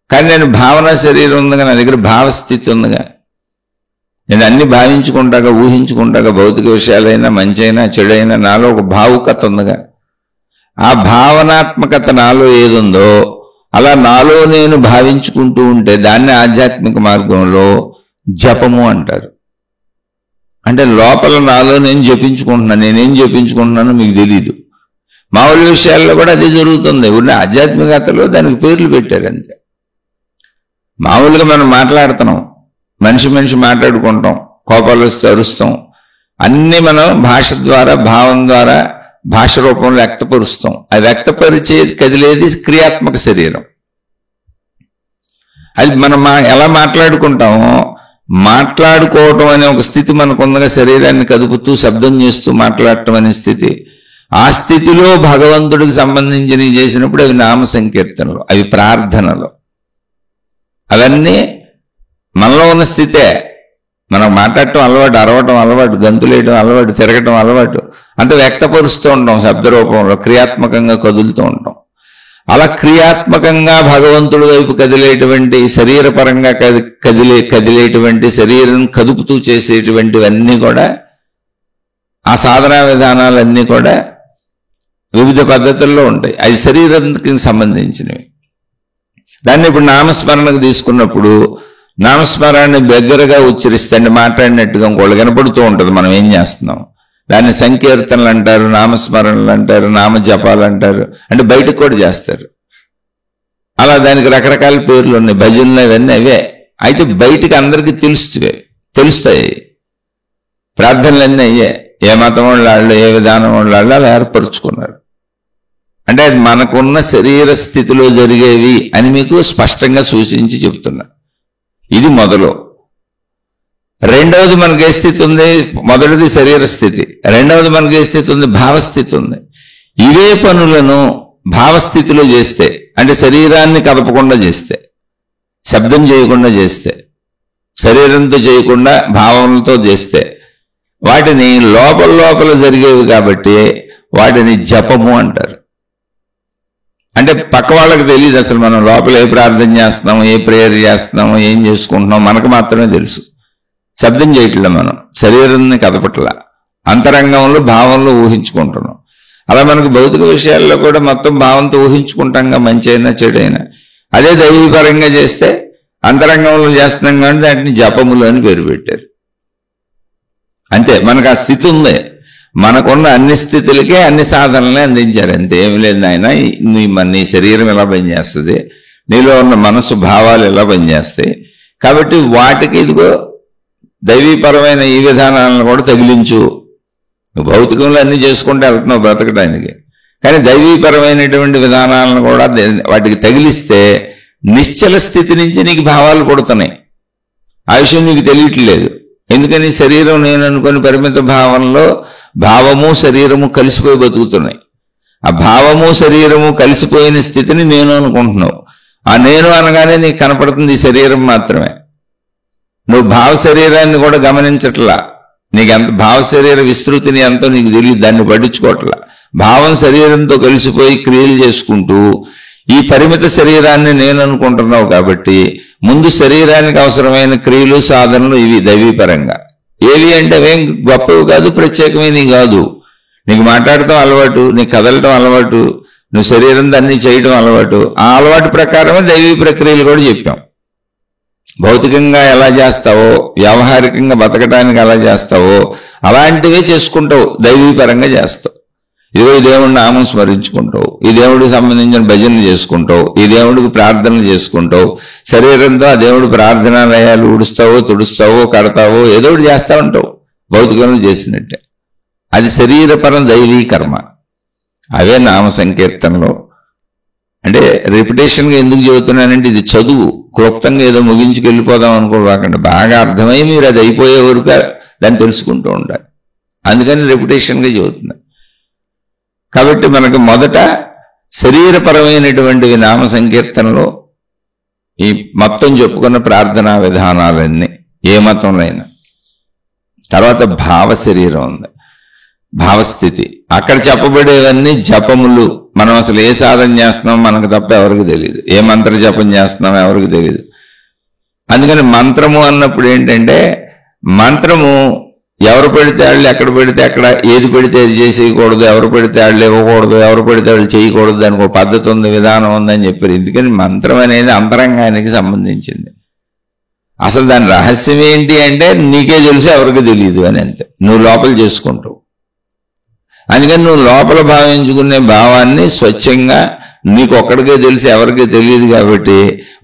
కానీ నేను భావన శరీరం ఉందిగా, నా దగ్గర భావస్థితి ఉందిగా, నేను అన్ని భావించుకుంటాగా, ఊహించుకుంటాగా, భౌతిక విషయాలైనా మంచైనా చెడైనా నాలో ఒక భావుకత ఉందిగా. ఆ భావనాత్మకత నాలో ఏదుందో అలా నాలో నేను భావించుకుంటూ ఉంటే దాన్ని ఆధ్యాత్మిక మార్గంలో జపము అంటారు. అంటే లోపల నాలో నేను జపించుకుంటున్నాను. నేనేం జపించుకుంటున్నానో మీకు తెలీదు. మామూలు విషయాల్లో కూడా అదే జరుగుతుంది. ఉన్న ఆధ్యాత్మికతలో దానికి పేర్లు పెట్టారు అంతే. మామూలుగా మనం మాట్లాడుతున్నాం, మనిషి మాట్లాడుకుంటాం, కోపాలు వస్తే అరుస్తాం, అన్ని మనం భాష ద్వారా భావం ద్వారా భాష రూపంలో వ్యక్తపరుస్తాం. అది వ్యక్తపరిచేది కదిలేది క్రియాత్మక శరీరం. అది మనం ఎలా మాట్లాడుకుంటామో, మాట్లాడుకోవటం అనే ఒక స్థితి మనకుందగా, శరీరాన్ని కదుపుతూ శబ్దం చేస్తూ మాట్లాడటం అనే స్థితి. ఆ స్థితిలో భగవంతుడికి సంబంధించినవి చేసినప్పుడు అవి నామ సంకీర్తనలు, అవి ప్రార్థనలు. అవన్నీ మనలో ఉన్న స్థితే. మనం మాట్లాడటం అలవాటు, అరవటం అలవాటు, గంతులేయటం అలవాటు, తిరగటం అలవాటు, అంత వ్యక్తపరుస్తూ ఉంటాం శబ్ద రూపంలో, క్రియాత్మకంగా కదులుతూ ఉంటాం. అలా క్రియాత్మకంగా భగవంతుడి వైపు కదిలేటువంటి, శరీరపరంగా కదిలేటువంటి, శరీరం కదుపుతూ చేసేటువంటివన్నీ కూడా, ఆ సాధనా విధానాలన్నీ కూడా వివిధ పద్ధతుల్లో ఉంటాయి. అది శరీరానికి సంబంధించినవి. దాన్ని ఇప్పుడు నామస్మరణకు తీసుకున్నప్పుడు నామస్మరణని దగ్గరగా ఉచ్చరిస్తే, మాట్లాడినట్టుగా ఇంకోళ్ళు కనపడుతూ ఉంటుంది మనం ఏం చేస్తున్నాం. దాన్ని సంకీర్తనలు అంటారు, నామస్మరణలు అంటారు, నామ జపాలు అంటారు. అంటే బయటకు కూడా చేస్తారు. అలా దానికి రకరకాల పేర్లు ఉన్నాయి, భజనలు ఇవన్నీ అవే. అయితే బయటికి అందరికీ తెలుస్తాయి. ప్రార్థనలన్నీ అయ్యే. ఏ మతం వాళ్ళు, ఏ విధానం వాళ్ళు అలా ఏర్పరుచుకున్నారు. అంటే అది మనకున్న శరీర స్థితిలో జరిగేవి అని మీకు స్పష్టంగా సూచించి చెప్తున్నా. ఇది మొదలు. రెండవది మనకి ఏ స్థితి ఉంది? మొదటిది శరీర స్థితి, రెండవది మనకి ఏ స్థితి ఉంది? భావస్థితి ఉంది. ఇవే పనులను భావస్థితిలో చేస్తే, అంటే శరీరాన్ని కదపకుండా చేస్తే, శబ్దం చేయకుండా చేస్తే, శరీరంతో చేయకుండా భావనలతో చేస్తే, వాటిని లోపల జరిగేవి కాబట్టి వాటిని జపము అంటారు. అంటే పక్క వాళ్ళకి తెలియదు అసలు మనం లోపల ఏ ప్రార్థన చేస్తున్నాము, ఏ ప్రేయర్ చేస్తున్నాము, ఏం చేసుకుంటున్నాం, మనకు మాత్రమే తెలుసు. శబ్దం చేయట్లే, మనం శరీరాన్ని కదపట్లా, అంతరంగంలో భావంలో ఊహించుకుంటున్నాం. అలా మనకు భౌతిక విషయాల్లో కూడా మొత్తం భావంతో ఊహించుకుంటాంగా, మంచి అయినా చెడైనా. అదే దైవీపరంగా చేస్తే అంతరంగంలో చేస్తున్నాం కానీ దాటిని జపములు అని పేరు పెట్టారు. అంతే, మనకు ఆ స్థితి ఉంది. మనకున్న అన్ని స్థితులకే అన్ని సాధనలే అందించారు. అంతే, ఏమి లేదు నాయన, నీ శరీరం ఎలా పనిచేస్తుంది, నీలో ఉన్న మనసు భావాలు ఎలా పనిచేస్తాయి, కాబట్టి వాటికి ఇదిగో దైవీపరమైన ఈ విధానాలను కూడా తగిలించు. భౌతికంలో అన్ని చేసుకుంటే వెళ్తున్నావు బ్రతకడానికి, కానీ దైవీపరమైనటువంటి విధానాలను కూడా వాటికి తగిలిస్తే నిశ్చల స్థితి నుంచి నీకు భావాలు పుడుతున్నాయి. ఆ విషయం నీకు తెలియట్లేదు. ఎందుకని? శరీరం నేను అనుకుని పరిమిత భావంలో భావము శరీరము కలిసిపోయి బతుకుతున్నాయి. ఆ భావము శరీరము కలిసిపోయిన స్థితిని నేను అనుకుంటున్నావు. ఆ నేను అనగానే నీకు కనపడుతుంది ఈ శరీరం మాత్రమే. నువ్వు భావ శరీరాన్ని కూడా గమనించట్లా. నీకు ఎంత భావ శరీర విస్తృతిని ఎంతో నీకు తెలియదు, దాన్ని పట్టించుకోవట్లా. భావం శరీరంతో కలిసిపోయి క్రియలు చేసుకుంటూ ఈ పరిమిత శరీరాన్ని నేను అనుకుంటున్నావు. కాబట్టి ముందు శరీరానికి అవసరమైన క్రియలు సాధనలు ఇవి దైవీపరంగా. ఏవి అంటే అవేం గొప్పవి కాదు, ప్రత్యేకమైనవి కాదు. నీకు మాట్లాడటం అలవాటు, నీకు కదలటం అలవాటు, నువ్వు శరీరంతో అన్ని చేయటం అలవాటు. ఆ అలవాటు ప్రకారమే దైవీ ప్రక్రియలు కూడా చెప్పాం. భౌతికంగా ఎలా చేస్తావో, వ్యావహారికంగా బతకడానికి ఎలా చేస్తావో అలాంటివే చేసుకుంటావు, దైవీపరంగా చేస్తావు. ఇదిగో ఈ దేవుడి నామం స్మరించుకుంటావు, ఈ దేవుడికి సంబంధించిన భజనలు చేసుకుంటావు, ఈ దేవుడికి ప్రార్థనలు చేసుకుంటావు. శరీరంతో ఆ దేవుడు ప్రార్థనాలయాలు ఊడుస్తావో, తుడుస్తావో, కడతావో, ఏదో ఒకటి చేస్తా ఉంటావు భౌతికంలో చేసినట్టే. అది శరీరపరం దైవీ కర్మ. అవే నామ సంకీర్తనలో. అంటే రిపిటేషన్గా ఎందుకు చెబుతున్నానంటే, ఇది చదువు క్లుప్తంగా ఏదో ముగించుకెళ్ళిపోదాం అనుకోవాకండి. బాగా అర్థమై మీరు అది అయిపోయే వరకు దాన్ని తెలుసుకుంటూ ఉండాలి. అందుకని రిపిటేషన్గా చెబుతున్నా. కాబట్టి మనకు మొదట శరీరపరమైనటువంటి నామ సంకీర్తనలో ఈ మొత్తం చెప్పుకున్న ప్రార్థనా విధానాలన్నీ ఏ మతంలో అయినా. తర్వాత భావ శరీరం ఉంది, భావస్థితి. అక్కడ చెప్పబడేవన్నీ జపములు. మనం అసలు ఏ సాధన చేస్తున్నాం మనకు తప్ప ఎవరికి తెలియదు, ఏ మంత్ర జపం చేస్తున్నాం ఎవరికి తెలియదు. అందుకని మంత్రము అన్నప్పుడు ఏంటంటే, మంత్రము ఎవరు పెడితే వాళ్ళు, ఎక్కడ పెడితే అక్కడ, ఏది పెడితే అది చేసేయకూడదు, ఎవరు పెడితే వాళ్ళు ఇవ్వకూడదు, ఎవరు పెడితే వాళ్ళు చేయకూడదు, దానికి ఒక పద్ధతి ఉంది, విధానం ఉందని చెప్పారు. ఎందుకని? మంత్రం అనేది అంతరంగానికి సంబంధించింది. అసలు దాని రహస్యం ఏంటి అంటే నీకే తెలుసు, ఎవరికి తెలియదు అని. అంతే, నువ్వు లోపల చేసుకుంటావు. అందుకని నువ్వు లోపల భావించుకునే భావాన్ని స్వచ్ఛంగా నీకు ఒక్కడికే తెలిసి ఎవరికీ తెలియదు కాబట్టి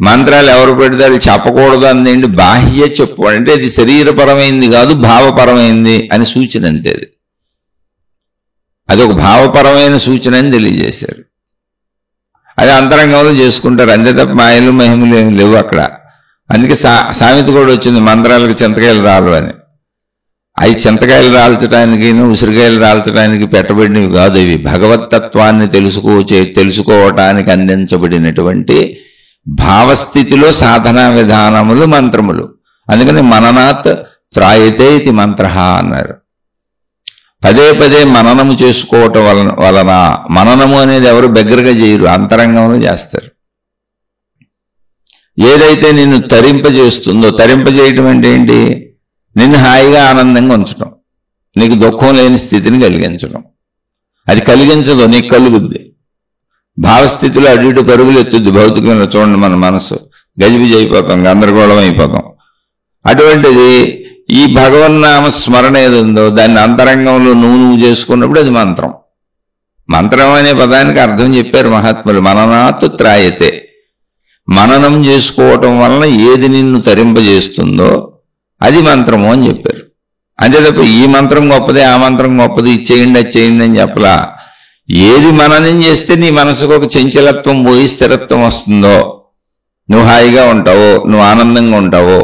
మంత్రాలు ఎవరు పెడతారు చెప్పకూడదు అందేంటి, బాహ్య చెప్పు అంటే అది శరీరపరమైంది కాదు భావపరమైంది అని సూచన అంతే. అది ఒక భావపరమైన సూచన అని తెలియజేశారు. అది అంతరంగంలో చేసుకుంటారు అంతే తప్ప మాయలు మహిమలు ఏమి లేవు అక్కడ. అందుకే సామెత కూడా వచ్చింది, మంత్రాలకు చింతకాయలు రాలు అని. అవి చింతకాయలు రాల్చడానికి ఉసిరికాయలు రాల్చడానికి పెట్టబడినవి కాదు, ఇవి భగవత్తత్వాన్ని తెలుసుకోవటానికి అందించబడినటువంటి భావస్థితిలో సాధనా విధానములు మంత్రములు. అందుకని మననాత్ త్రాయతే ఇది మంత్ర అన్నారు. పదే పదే మననము చేసుకోవటం వలన మననము అనేది ఎవరు దగ్గరగా చేయరు, అంతరంగంలో చేస్తారు. ఏదైతే నిన్ను తరింపజేస్తుందో, తరింపజేయటం అంటే ఏంటి, నిన్ను హాయిగా ఆనందంగా ఉంచడం, నీకు దుఃఖం లేని స్థితిని కలిగించడం. అది కలిగించదు, నీకు కలుగుద్ది. భావస్థితిలో అటు ఇటు పరుగులు ఎత్తుద్ది. భౌతికంలో చూడండి, మన మనసు గజిబిజి అయిపోతాం, గందరగోళం అయిపోతాం. అటువంటిది ఈ భగవన్నామ స్మరణ ఏది ఉందో దాన్ని అంతరంగంలో నువ్వు చేసుకున్నప్పుడు అది మంత్రం. మంత్రం అనే పదానికి అర్థం చెప్పారు మహాత్ములు, మననాత్ త్రాయతే. మననం చేసుకోవటం వలన ఏది నిన్ను తరింపజేస్తుందో అది మంత్రము అని చెప్పారు. అంతే తప్ప ఈ మంత్రం గొప్పది ఆ మంత్రం గొప్పది, ఇచ్చేయండి అది చేయండి అని చెప్పలా. ఏది మననం చేస్తే నీ మనసుకు ఒక చంచలత్వం పోయి స్థిరత్వం వస్తుందో, నువ్వు హాయిగా ఉంటావో, నువ్వు ఆనందంగా ఉంటావో,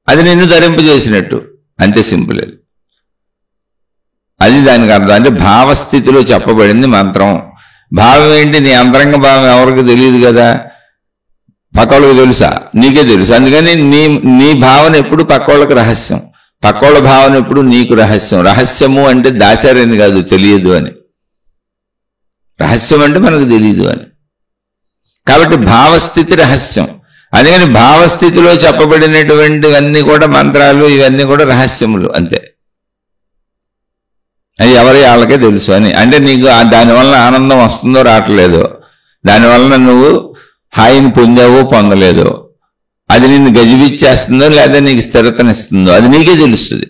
అది నిన్ను ధరింపజేసినట్టు. అంతే సింపుల్. అది దానికి అర్థం. అంటే భావస్థితిలో చెప్పబడింది మంత్రం. భావం ఏంటి, నీ అంతరంగ భావం ఎవరికి తెలియదు కదా, పక్కోళ్ళకి తెలుసా, నీకే తెలుసు. అందుకని నీ భావన ఎప్పుడు పక్కోళ్ళకి రహస్యం, పక్కోళ్ళ భావన ఎప్పుడు నీకు రహస్యం. రహస్యము అంటే దాశారని కాదు, తెలియదు అని. రహస్యం అంటే మనకు తెలియదు అని. కాబట్టి భావస్థితి రహస్యం. అందుకని భావస్థితిలో చెప్పబడినటువంటివన్నీ కూడా మంత్రాలు, ఇవన్నీ కూడా రహస్యములు అంతే. అది ఎవరి వాళ్ళకే తెలుసు అని. అంటే నీకు దానివల్ల ఆనందం వస్తుందో రావట్లేదో, దానివల్ల నువ్వు హాయిని పొందావో పొందలేదో, అది నిన్ను గజిబిచ్చేస్తుందో లేదా నీకు స్థిరతనిస్తుందో అది నీకే తెలుస్తుంది.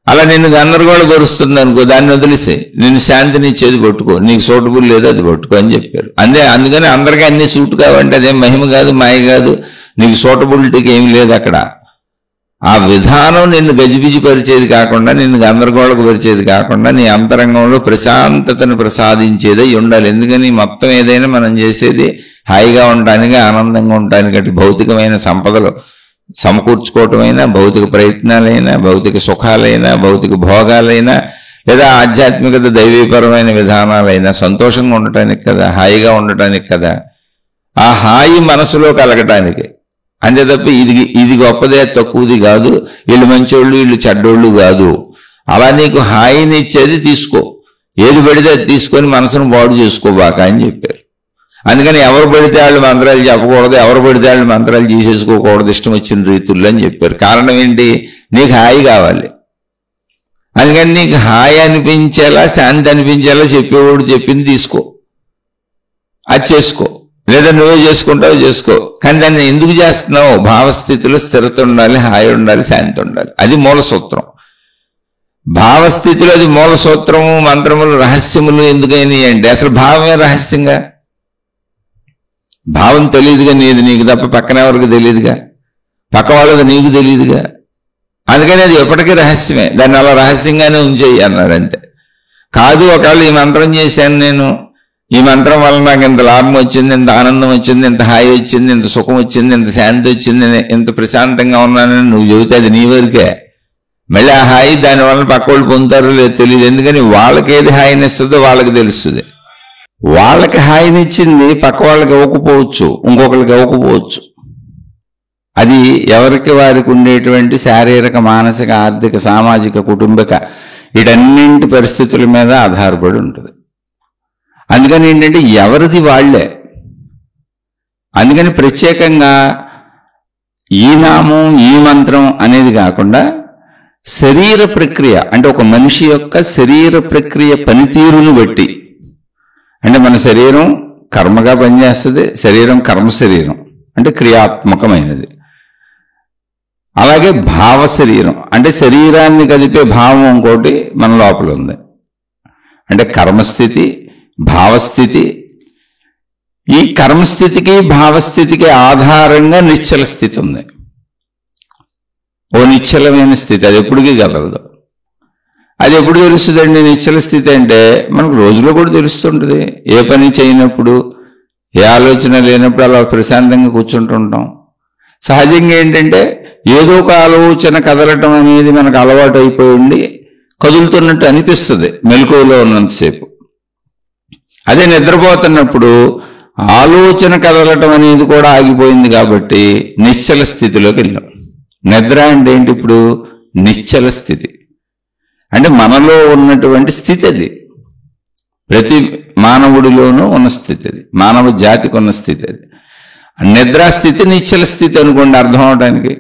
అలా నిన్ను గందరగోళ పరుస్తుంది అనుకో, దాన్ని వదిలేసే, నిన్ను శాంతిని చేతి పట్టుకో, నీకు సూటబుల్ లేదో అది పట్టుకో అని చెప్పారు. అందుకని అందరికీ అన్ని సూట్ కావంటే అదేం మహిమ కాదు, మాయ కాదు, నీకు సూటబిలిటీకి ఏమి లేదు అక్కడ. ఆ విధానం నిన్ను గజిబిజి పరిచేది కాకుండా, నిన్ను గందరగోళకు పరిచేది కాకుండా, నీ అంతరంగంలో ప్రశాంతతను ప్రసాదించేదే ఉండాలి. ఎందుకని మొత్తం ఏదైనా మనం చేసేది హాయిగా ఉండటానికి, ఆనందంగా ఉండటానికి. అటు భౌతికమైన సంపదలు సమకూర్చుకోవటమైనా, భౌతిక ప్రయత్నాలైనా, భౌతిక సుఖాలైనా, భౌతిక భోగాలైనా, లేదా ఆధ్యాత్మికత దైవీపరమైన విధానాలైనా సంతోషంగా ఉండటానికి కదా, హాయిగా ఉండటానికి కదా. ఆ హాయి మనసులో కలగటానికి. అంతే తప్ప ఇది గొప్పదే తక్కువది కాదు, వీళ్ళు మంచోళ్ళు వీళ్ళు చెడ్డోళ్ళు కాదు. అలా నీకు హాయిని ఇచ్చేది తీసుకో, ఏది పడితే అది తీసుకొని మనసును బాగు చేసుకోబాక అని చెప్పారు. అందుకని ఎవరు పడితే వాళ్ళు మంత్రాలు చెప్పకూడదు, ఎవరు పడితే వాళ్ళు మంత్రాలు చేసేసుకోకూడదు ఇష్టం వచ్చిన రీతుల్లో అని చెప్పారు. కారణం ఏంటి, నీకు హాయి కావాలి. అందుకని నీకు హాయి అనిపించేలా, శాంతి అనిపించేలా చెప్పేవాడు చెప్పింది తీసుకో, అది చేసుకో. లేదా నువ్వే చేసుకుంటావు చేసుకో, కానీ దాన్ని ఎందుకు చేస్తున్నావు, భావస్థితిలో స్థిరత ఉండాలి, హాయి ఉండాలి, శాంతి ఉండాలి. అది మూల సూత్రం. భావస్థితిలో అది మూల సూత్రము. మంత్రములు రహస్యములు ఎందుకని అంటే అసలు భావమే రహస్యంగా. భావం తెలియదుగా, నీకు తప్ప పక్కన ఎవరికి తెలియదుగా, పక్క వాళ్ళకి నీకు తెలియదుగా. అందుకని అది ఎప్పటికీ రహస్యమే, దాన్ని అలా రహస్యంగానే ఉంచేయి అన్నాడు. అంతే కాదు, ఒకవేళ ఈ మంత్రం చేశాను నేను, ఈ మంత్రం వల్ల నాకు ఇంత లాభం వచ్చింది, ఇంత ఆనందం వచ్చింది, ఇంత హాయి వచ్చింది, ఇంత సుఖం వచ్చింది, ఇంత శాంతి వచ్చింది, ఇంత ప్రశాంతంగా ఉన్నానని నువ్వు చెబితే అది నీ వరకే. మళ్ళీ ఆ హాయి దానివల్ల పక్కోళ్ళు పొందుతారో లేదు తెలియదు. ఎందుకని వాళ్ళకి ఏది హాయినిస్తుందో వాళ్ళకి తెలుస్తుంది. వాళ్ళకి హాయినిచ్చింది పక్క వాళ్ళకి ఇవ్వకపోవచ్చు, ఇంకొకరికి ఇవ్వకపోవచ్చు. అది ఎవరికి వారికి ఉండేటువంటి శారీరక, మానసిక, ఆర్థిక, సామాజిక, కుటుంబిక వీటన్నింటి పరిస్థితుల మీద ఆధారపడి ఉంటుంది. అందుకని ఏంటంటే ఎవరిది వాళ్లే. అందుకని ప్రత్యేకంగా ఈ నామం ఈ మంత్రం అనేది కాకుండా శరీర ప్రక్రియ, అంటే ఒక మనిషి యొక్క శరీర ప్రక్రియ పనితీరును బట్టి, అంటే మన శరీరం కర్మగా పనిచేస్తుంది, శరీరం కర్మ శరీరం అంటే క్రియాత్మకమైనది. అలాగే భావ శరీరం అంటే శరీరాన్ని కదిపే భావం ఇంకోటి మన లోపల ఉంది. అంటే కర్మస్థితి, భావస్థితి. ఈ కర్మస్థితికి భావస్థితికి ఆధారంగా నిశ్చల స్థితి ఉంది. ఓ నిశ్చలమైన స్థితి, అది ఎప్పటికీ కలగదు. అది ఎప్పుడు తెలుస్తుందండి నిశ్చల స్థితి అంటే? మనకు రోజులో కూడా తెలుస్తుంటుంది. ఏ పని చేయనప్పుడు, ఏ ఆలోచన లేనప్పుడు అలా ప్రశాంతంగా కూర్చుంటుంటాం. సహజంగా ఏంటంటే ఏదో ఒక ఆలోచన కదలటం అనేది మనకు అలవాటు అయిపోయి ఉండి కదులుతున్నట్టు అనిపిస్తుంది మెలకువలో ఉన్నంతసేపు. అదే నిద్రపోతున్నప్పుడు ఆలోచన కదలటం అనేది కూడా ఆగిపోయింది కాబట్టి నిశ్చల స్థితిలోకి వెళ్ళాం. నిద్ర అంటే ఏంటి? ఇప్పుడు నిశ్చల స్థితి అంటే మనలో ఉన్నటువంటి స్థితి అది. ప్రతి మానవుడిలోనూ ఉన్న స్థితి అది, మానవ జాతికి ఉన్న స్థితి అది. నిద్రాస్థితి నిశ్చల స్థితి అనుకోండి అర్థం అవడానికి.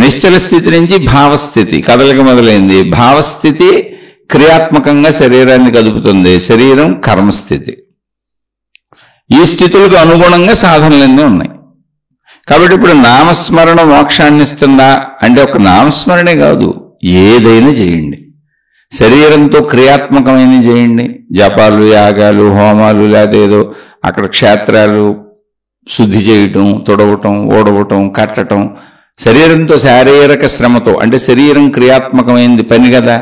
నిశ్చల స్థితి నుంచి భావస్థితి కదలిక మొదలైంది. భావస్థితి క్రియాత్మకంగా శరీరాన్ని కదుపుతుంది. శరీరం కర్మస్థితి. ఈ స్థితులకు అనుగుణంగా సాధనలన్నీ ఉన్నాయి. కాబట్టి ఇప్పుడు నామస్మరణ మోక్షాన్ని ఇస్తుందా అంటే ఒక నామస్మరణే కాదు, ఏదైనా చేయండి. శరీరంతో క్రియాత్మకమైన చేయండి. జపాలు, యాగాలు, హోమాలు, లేదేదో అక్కడ క్షేత్రాలు శుద్ధి చేయటం, తొడవటం, ఓడవటం, కట్టటం, శరీరంతో శారీరక శ్రమతో. అంటే శరీరం క్రియాత్మకమైనది పని కదా.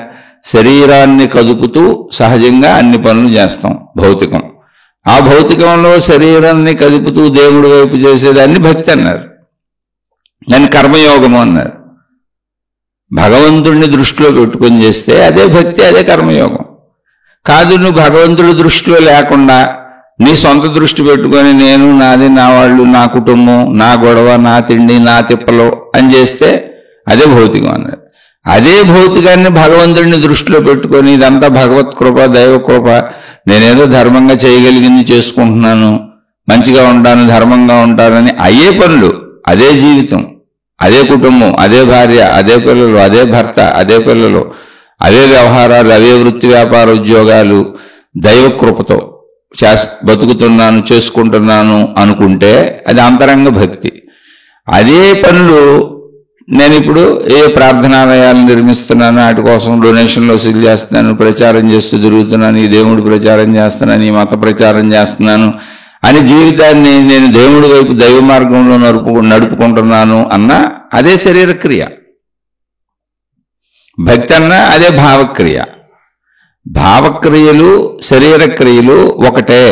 శరీరాన్ని కదుపుతూ సహజంగా అన్ని పనులు చేస్తాం భౌతికం. ఆ భౌతికంలో శరీరాన్ని కదుపుతూ దేవుడి వైపు చేసేదాన్ని భక్తి అన్నారు. దాన్ని కర్మయోగము అన్నారు. భగవంతుడిని దృష్టిలో పెట్టుకొని చేస్తే అదే భక్తి, అదే కర్మయోగం. కాదు నువ్వు భగవంతుడి దృష్టిలో లేకుండా నీ సొంత దృష్టి పెట్టుకొని నేను, నాది, నా వాళ్ళు, నా కుటుంబం, నా గొడవ, నా తిండి, నా తిప్పలు అని చేస్తే అదే భౌతికం అన్నారు. అదే భౌతికాన్ని భగవంతుడిని దృష్టిలో పెట్టుకొని ఇదంతా భగవత్ కృప, దైవ కృప, నేనేదో ధర్మంగా చేయగలిగింది చేసుకుంటున్నాను, మంచిగా ఉంటాను, ధర్మంగా ఉంటానని అయ్యే పనులు, అదే జీవితం, అదే కుటుంబం, అదే భార్య, అదే పిల్లలు, అదే భర్త, అదే పిల్లలు, అవే వ్యవహారాలు, అవే వృత్తి వ్యాపార ఉద్యోగాలు దైవ కృపతో బతుకుతున్నాను, చేసుకుంటున్నాను అనుకుంటే అది అంతరంగ భక్తి. అదే పనులు నేను ఇప్పుడు ఏ ప్రార్థనాలయాలు నిర్మిస్తున్నాను, వాటి కోసం డొనేషన్లు వసూలు చేస్తున్నాను, ప్రచారం చేస్తూ తిరుగుతున్నాను, ఈ దేవుడి ప్రచారం చేస్తున్నాను, ఈ మత ప్రచారం చేస్తున్నాను అని జీవితాన్ని నేను దేవుడి వైపు దైవ మార్గంలో నడుపుకుంటున్నాను అన్న అదే శరీర క్రియ. భక్తి అన్న అదే భావక్రియ. భావక్రియలు, శరీర క్రియలు ఒకటే.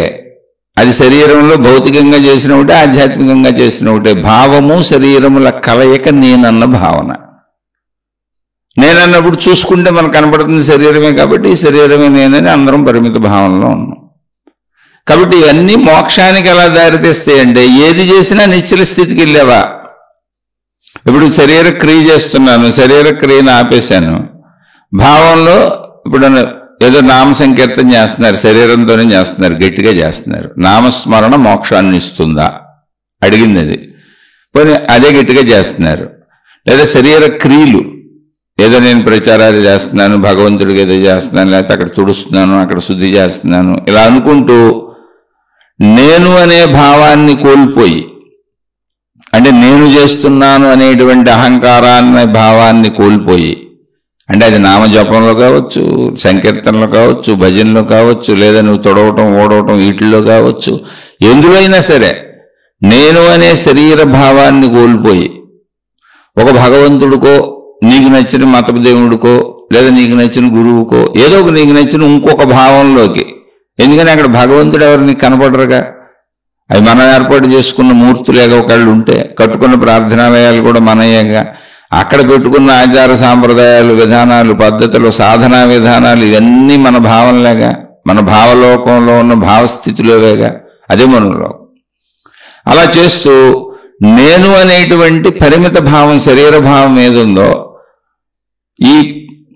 అది శరీరంలో భౌతికంగా చేసిన ఒకటే, ఆధ్యాత్మికంగా చేసిన ఒకటే. భావము శరీరముల కలయిక నేనన్న భావన. నేనన్నప్పుడు చూసుకుంటే మనకు కనపడుతుంది శరీరమే, కాబట్టి ఈ శరీరమే నేనని అందరం పరిమిత భావనలో ఉన్నాం. కాబట్టి ఇవన్నీ మోక్షానికి ఎలా దారితీస్తాయంటే ఏది చేసినా నిశ్చల స్థితికి వెళ్ళావా. ఇప్పుడు శరీర క్రియ చేస్తున్నాను, శరీర క్రియను ఆపేశాను. భావంలో ఇప్పుడు ఏదో నామ సంకీర్తన చేస్తున్నారు, శరీరంతోనే చేస్తున్నారు, గట్టిగా చేస్తున్నారు. నామస్మరణ మోక్షాన్ని ఇస్తుందా అడిగింది అది. పోనీ అదే గట్టిగా చేస్తున్నారు. లేదా శరీర క్రియలు, ఏదో నేను ప్రచారాలు చేస్తున్నాను, భగవంతుడికి ఏదో చేస్తున్నాను, లేకపోతే అక్కడ తుడుస్తున్నాను, అక్కడ శుద్ధి చేస్తున్నాను, ఇలా అనుకుంటూ నేను అనే భావాన్ని కోల్పోయి, అంటే నేను చేస్తున్నాను అనేటువంటి అహంకారాన్ని భావాన్ని కోల్పోయి, అంటే అది నామజపంలో కావచ్చు, సంకీర్తనలో కావచ్చు, భజనలో కావచ్చు, లేదా నువ్వు తొడవటం, ఓడవటం వీటిల్లో కావచ్చు, ఎందులో అయినా సరే నేను అనే శరీర భావాన్ని కోల్పోయి ఒక భగవంతుడికో, నీకు నచ్చిన మత దేవుడికో, లేదా నీకు నచ్చిన గురువుకో, ఏదో ఒక నీకు నచ్చిన ఇంకొక భావంలోకి. ఎందుకని అక్కడ భగవంతుడు ఎవరు నీకు కనపడరుగా. అవి మనం ఏర్పాటు చేసుకున్న మూర్తులేగా ఒకళ్ళు ఉంటే, కట్టుకున్న ప్రార్థనాలయాలు కూడా మనయ్యేగా. అక్కడ పెట్టుకున్న ఆచార సాంప్రదాయాలు, విధానాలు, పద్ధతులు, సాధనా విధానాలు ఇవన్నీ మన భావనలేగా, మన భావలోకంలో ఉన్న భావస్థితిలోవేగా. అదే మనలో. అలా చేస్తూ నేను అనేటువంటి పరిమిత భావం, శరీర భావం ఏదుందో, ఈ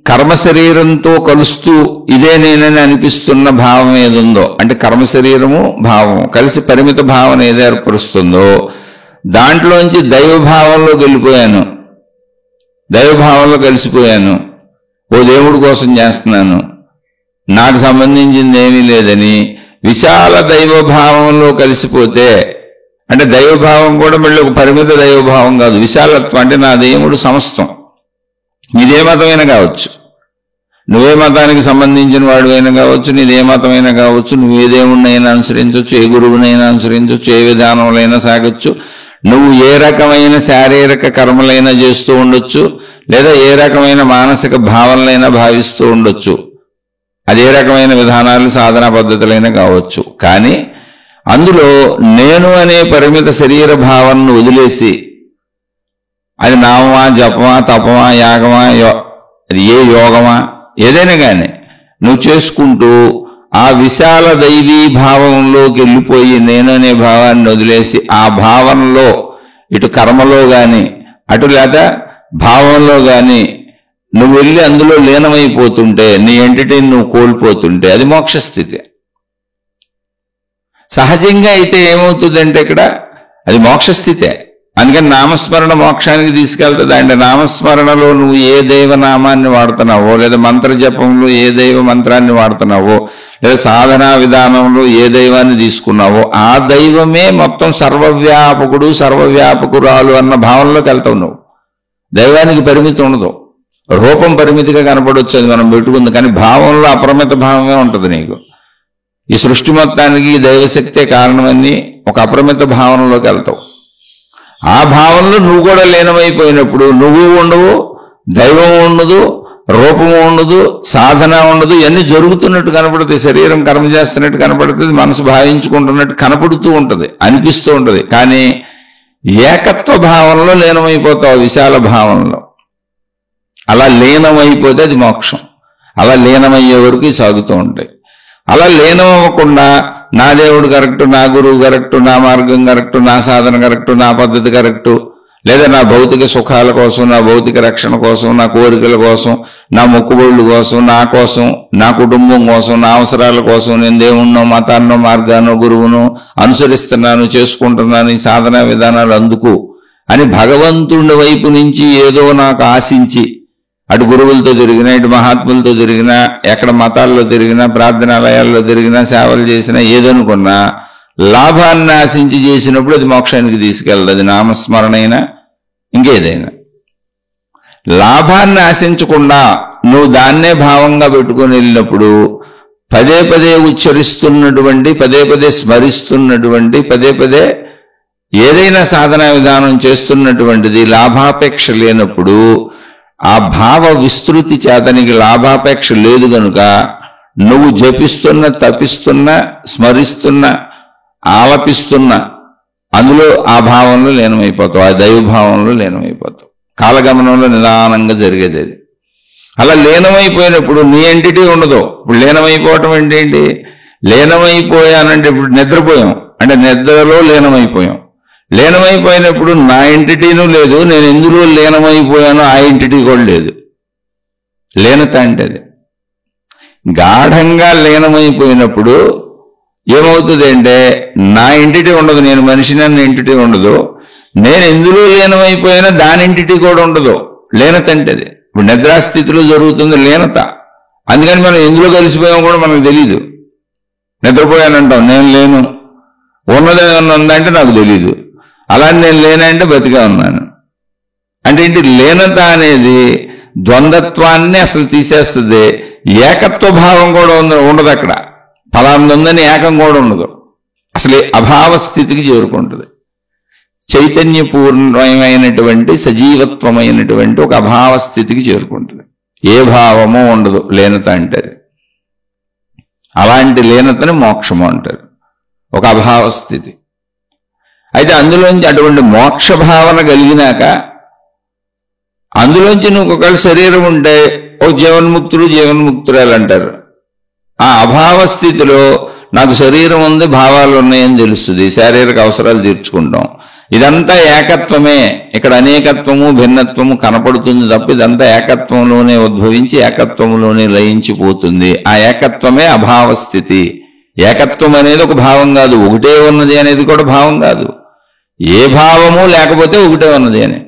కర్మ శరీరంతో కలుస్తూ ఇదే నేనని అనిపిస్తున్న భావం ఏదుందో, అంటే కర్మ శరీరము భావము కలిసి పరిమిత భావన ఏది ఏర్పరుస్తుందో దాంట్లోంచి దైవభావంలో వెళ్ళిపోయాను, దైవభావంలో కలిసిపోయాను. ఓ దేవుడి కోసం చేస్తున్నాను, నాకు సంబంధించింది ఏమీ లేదని విశాల దైవభావంలో కలిసిపోతే, అంటే దైవభావం కూడా మళ్ళీ ఒక పరిమిత దైవభావం కాదు, విశాలత్వం. అంటే నా దేవుడు సమస్తం, ఇదే మతమైనా కావచ్చు. నువ్వే మతానికి సంబంధించిన వాడివైనా కావచ్చు, నీదే మతమైనా కావచ్చు, నువ్వే దేవుణ్ణైనా అనుసరించవచ్చు, ఏ గురువునైనా అనుసరించవచ్చు, ఏ విధానంలో సాగొచ్చు, నువ్వు ఏ రకమైన శారీరక కర్మలైనా చేస్తూ ఉండొచ్చు, లేదా ఏ రకమైన మానసిక భావనలైనా భావిస్తూ ఉండొచ్చు, అదే రకమైన విధానాలు సాధనా పద్ధతులైనా కావచ్చు. కానీ అందులో నేను అనే పరిమిత శరీర భావనను వదిలేసి, అది నామమా, జపమా, తపమా, యాగమా, అది ఏ యోగమా, ఏదైనా కానీ నువ్వు చేసుకుంటూ ఆ విశాల దైవీ భావంలోకి వెళ్ళిపోయి నేను అనే భావాన్ని వదిలేసి ఆ భావనలో ఇటు కర్మలో కానీ అటు లేదా భావంలో కానీ నువ్వు వెళ్ళి అందులో లీనమైపోతుంటే, నీ ఎంటిటీని నువ్వు కోల్పోతుంటే అది మోక్షస్థితి. సహజంగా అయితే ఏమవుతుందంటే ఇక్కడ అది మోక్షస్థితే. అందుకని నామస్మరణ మోక్షానికి తీసుకెళ్తుంది. అంటే నామస్మరణలో నువ్వు ఏ దైవ నామాన్ని వాడుతున్నావో, లేదా మంత్ర జపంలో ఏ దైవ మంత్రాన్ని వాడుతున్నావో, లేదా సాధనా విధానంలో ఏ దైవాన్ని తీసుకున్నావో ఆ దైవమే మొత్తం సర్వవ్యాపకుడు, సర్వవ్యాపకురాలు అన్న భావనలోకి వెళ్తావు. నువ్వు దైవానికి పరిమితి ఉండదు, రూపం పరిమితిగా కనపడవచ్చు, అది మనం పెట్టుకుంది. కానీ భావంలో అపరిమిత భావమే ఉంటుంది నీకు. ఈ సృష్టి మొత్తానికి దైవశక్తే కారణమని ఒక అపరిమిత భావనలోకి వెళ్తావు. ఆ భావనలో నువ్వు కూడా లీనమైపోయినప్పుడు నువ్వు ఉండవు, దైవం ఉండదు, రూపము ఉండదు, సాధన ఉండదు, ఇవన్నీ జరుగుతున్నట్టు కనపడుతుంది. శరీరం కర్మ చేస్తున్నట్టు కనపడుతుంది, మనసు భావించుకుంటున్నట్టు కనపడుతూ ఉంటుంది, అనిపిస్తూ ఉంటుంది. కానీ ఏకత్వ భావనలో లీనమైపోతావు, విశాల భావనలో. అలా లీనమైపోతే అది మోక్షం. అలా లీనమయ్యే వరకు సాగుతూ ఉంటాయి. అలా లీనం అవ్వకుండా నా దేవుడు కరెక్టు, నా గురువు కరెక్టు, నా మార్గం కరెక్టు, నా సాధన కరెక్టు, నా పద్ధతి కరెక్టు, లేదా నా భౌతిక సుఖాల కోసం, నా భౌతిక రక్షణ కోసం, నా కోరికల కోసం, నా మొక్కుబడుల కోసం, నా కుటుంబం కోసం, నా అవసరాల కోసం నేను దేవుణ్ణో, మతాన్నో, మార్గాన్నో, గురువును అనుసరిస్తున్నాను, చేసుకుంటున్నాను, ఈ సాధనా విధానాలు అందుకు అని భగవంతుడి వైపు నుంచి ఏదో నాకు ఆశించి అటు గురువులతో తిరిగినా, ఇటు మహాత్ములతో తిరిగినా, ఎక్కడ మతాల్లో తిరిగినా, ప్రార్థనాలయాల్లో తిరిగినా, సేవలు చేసినా, ఏదనుకున్నా లాభాన్ని ఆశించి చేసినప్పుడు అది మోక్షానికి తీసుకెళ్ళదు. అది నామస్మరణ అయినా ఇంకేదైనా. లాభాన్ని ఆశించకుండా నువ్వు దాన్నే భావంగా పెట్టుకొని వెళ్ళినప్పుడు పదే పదే ఉచ్చరిస్తున్నటువంటి, పదే పదే స్మరిస్తున్నటువంటి, పదే పదే ఏదైనా సాధనా విధానం చేస్తున్నటువంటిది లాభాపేక్ష లేనప్పుడు ఆ భావ విస్తృతి చేతనికి లాభాపేక్ష లేదు గనుక నువ్వు జపిస్తున్న, తపిస్తున్న, స్మరిస్తున్న, ఆలపిస్తున్న అందులో ఆ భావంలో లీనమైపోతావు, ఆ దైవభావంలో లీనమైపోతావు. కాలగమనంలో నిదానంగా జరిగేది అది. అలా లీనమైపోయినప్పుడు నీ ఎంటిటీ ఉండదు. ఇప్పుడు లీనమైపోవటం ఏంటి? లీనమైపోయానంటే ఇప్పుడు నిద్రపోయాం అంటే నిద్రలో లీనమైపోయాం. లీనమైపోయినప్పుడు నా ఎంటిటీను లేదు, నేను ఎందులో లీనమైపోయానో ఆ ఎంటిటీ కూడా లేదు. లీనత అంటే అది. గాఢంగా లీనమైపోయినప్పుడు ఏమవుతుంది అంటే నా ఎంటిటీ ఉండదు, నేను మనిషిని అన్న ఎంటిటీ ఉండదు, నేను ఎందులో లీనమైపోయినా దాని ఎంటిటీ కూడా ఉండదు. లీనత అంటే అది. ఇప్పుడు నిద్రాస్థితిలో జరుగుతుంది లీనత. అందుకని మనం ఎందులో కలిసిపోయామో కూడా మనకు తెలీదు. నిద్రపోయానంటాం, నేను లేను. ఉన్నదేమన్నా ఉందంటే నాకు తెలీదు. అలానే నేను లేనంటే బతిగా ఉన్నాను అంటే ఏంటి? లీనత అనేది ద్వంద్వత్వాన్ని అసలు తీసేస్తుంది. ఏకత్వ భావం కూడా ఉండదు అక్కడ. ఫలాంది ఉందని ఏకం కూడా ఉండదు. అసలు అభావ స్థితికి చేరుకుంటుంది. చైతన్యపూర్ణమైనటువంటి సజీవత్వమైనటువంటి ఒక అభావ స్థితికి చేరుకుంటుంది. ఏ భావమో ఉండదు లీనత అంటే. అలాంటి లీనతని మోక్షము అంటారు, ఒక అభావ స్థితి. అయితే అందులోంచి అటువంటి మోక్ష భావన కలిగినాక అందులోంచి నువ్వు ఒకవేళ శరీరం ఉంటే ఒక జీవన్ముక్తుడు, జీవన్ముక్తురాలు అంటారు. ఆ అభావ స్థితిలో నాకు శరీరం ఉంది, భావాలు ఉన్నాయని తెలుస్తుంది, శారీరక అవసరాలు తీర్చుకుంటాం. ఇదంతా ఏకత్వమే. ఇక్కడ అనేకత్వము, భిన్నత్వము కనపడుతుంది తప్ప ఇదంతా ఏకత్వంలోనే ఉద్భవించి ఏకత్వంలోనే లయించిపోతుంది. ఆ ఏకత్వమే అభావ స్థితి. ఏకత్వం అనేది ఒక భావం కాదు, ఒకటే ఉన్నది అనేది కూడా భావం కాదు. ఏ భావము లేకపోతే ఒకటే ఉన్నది అని.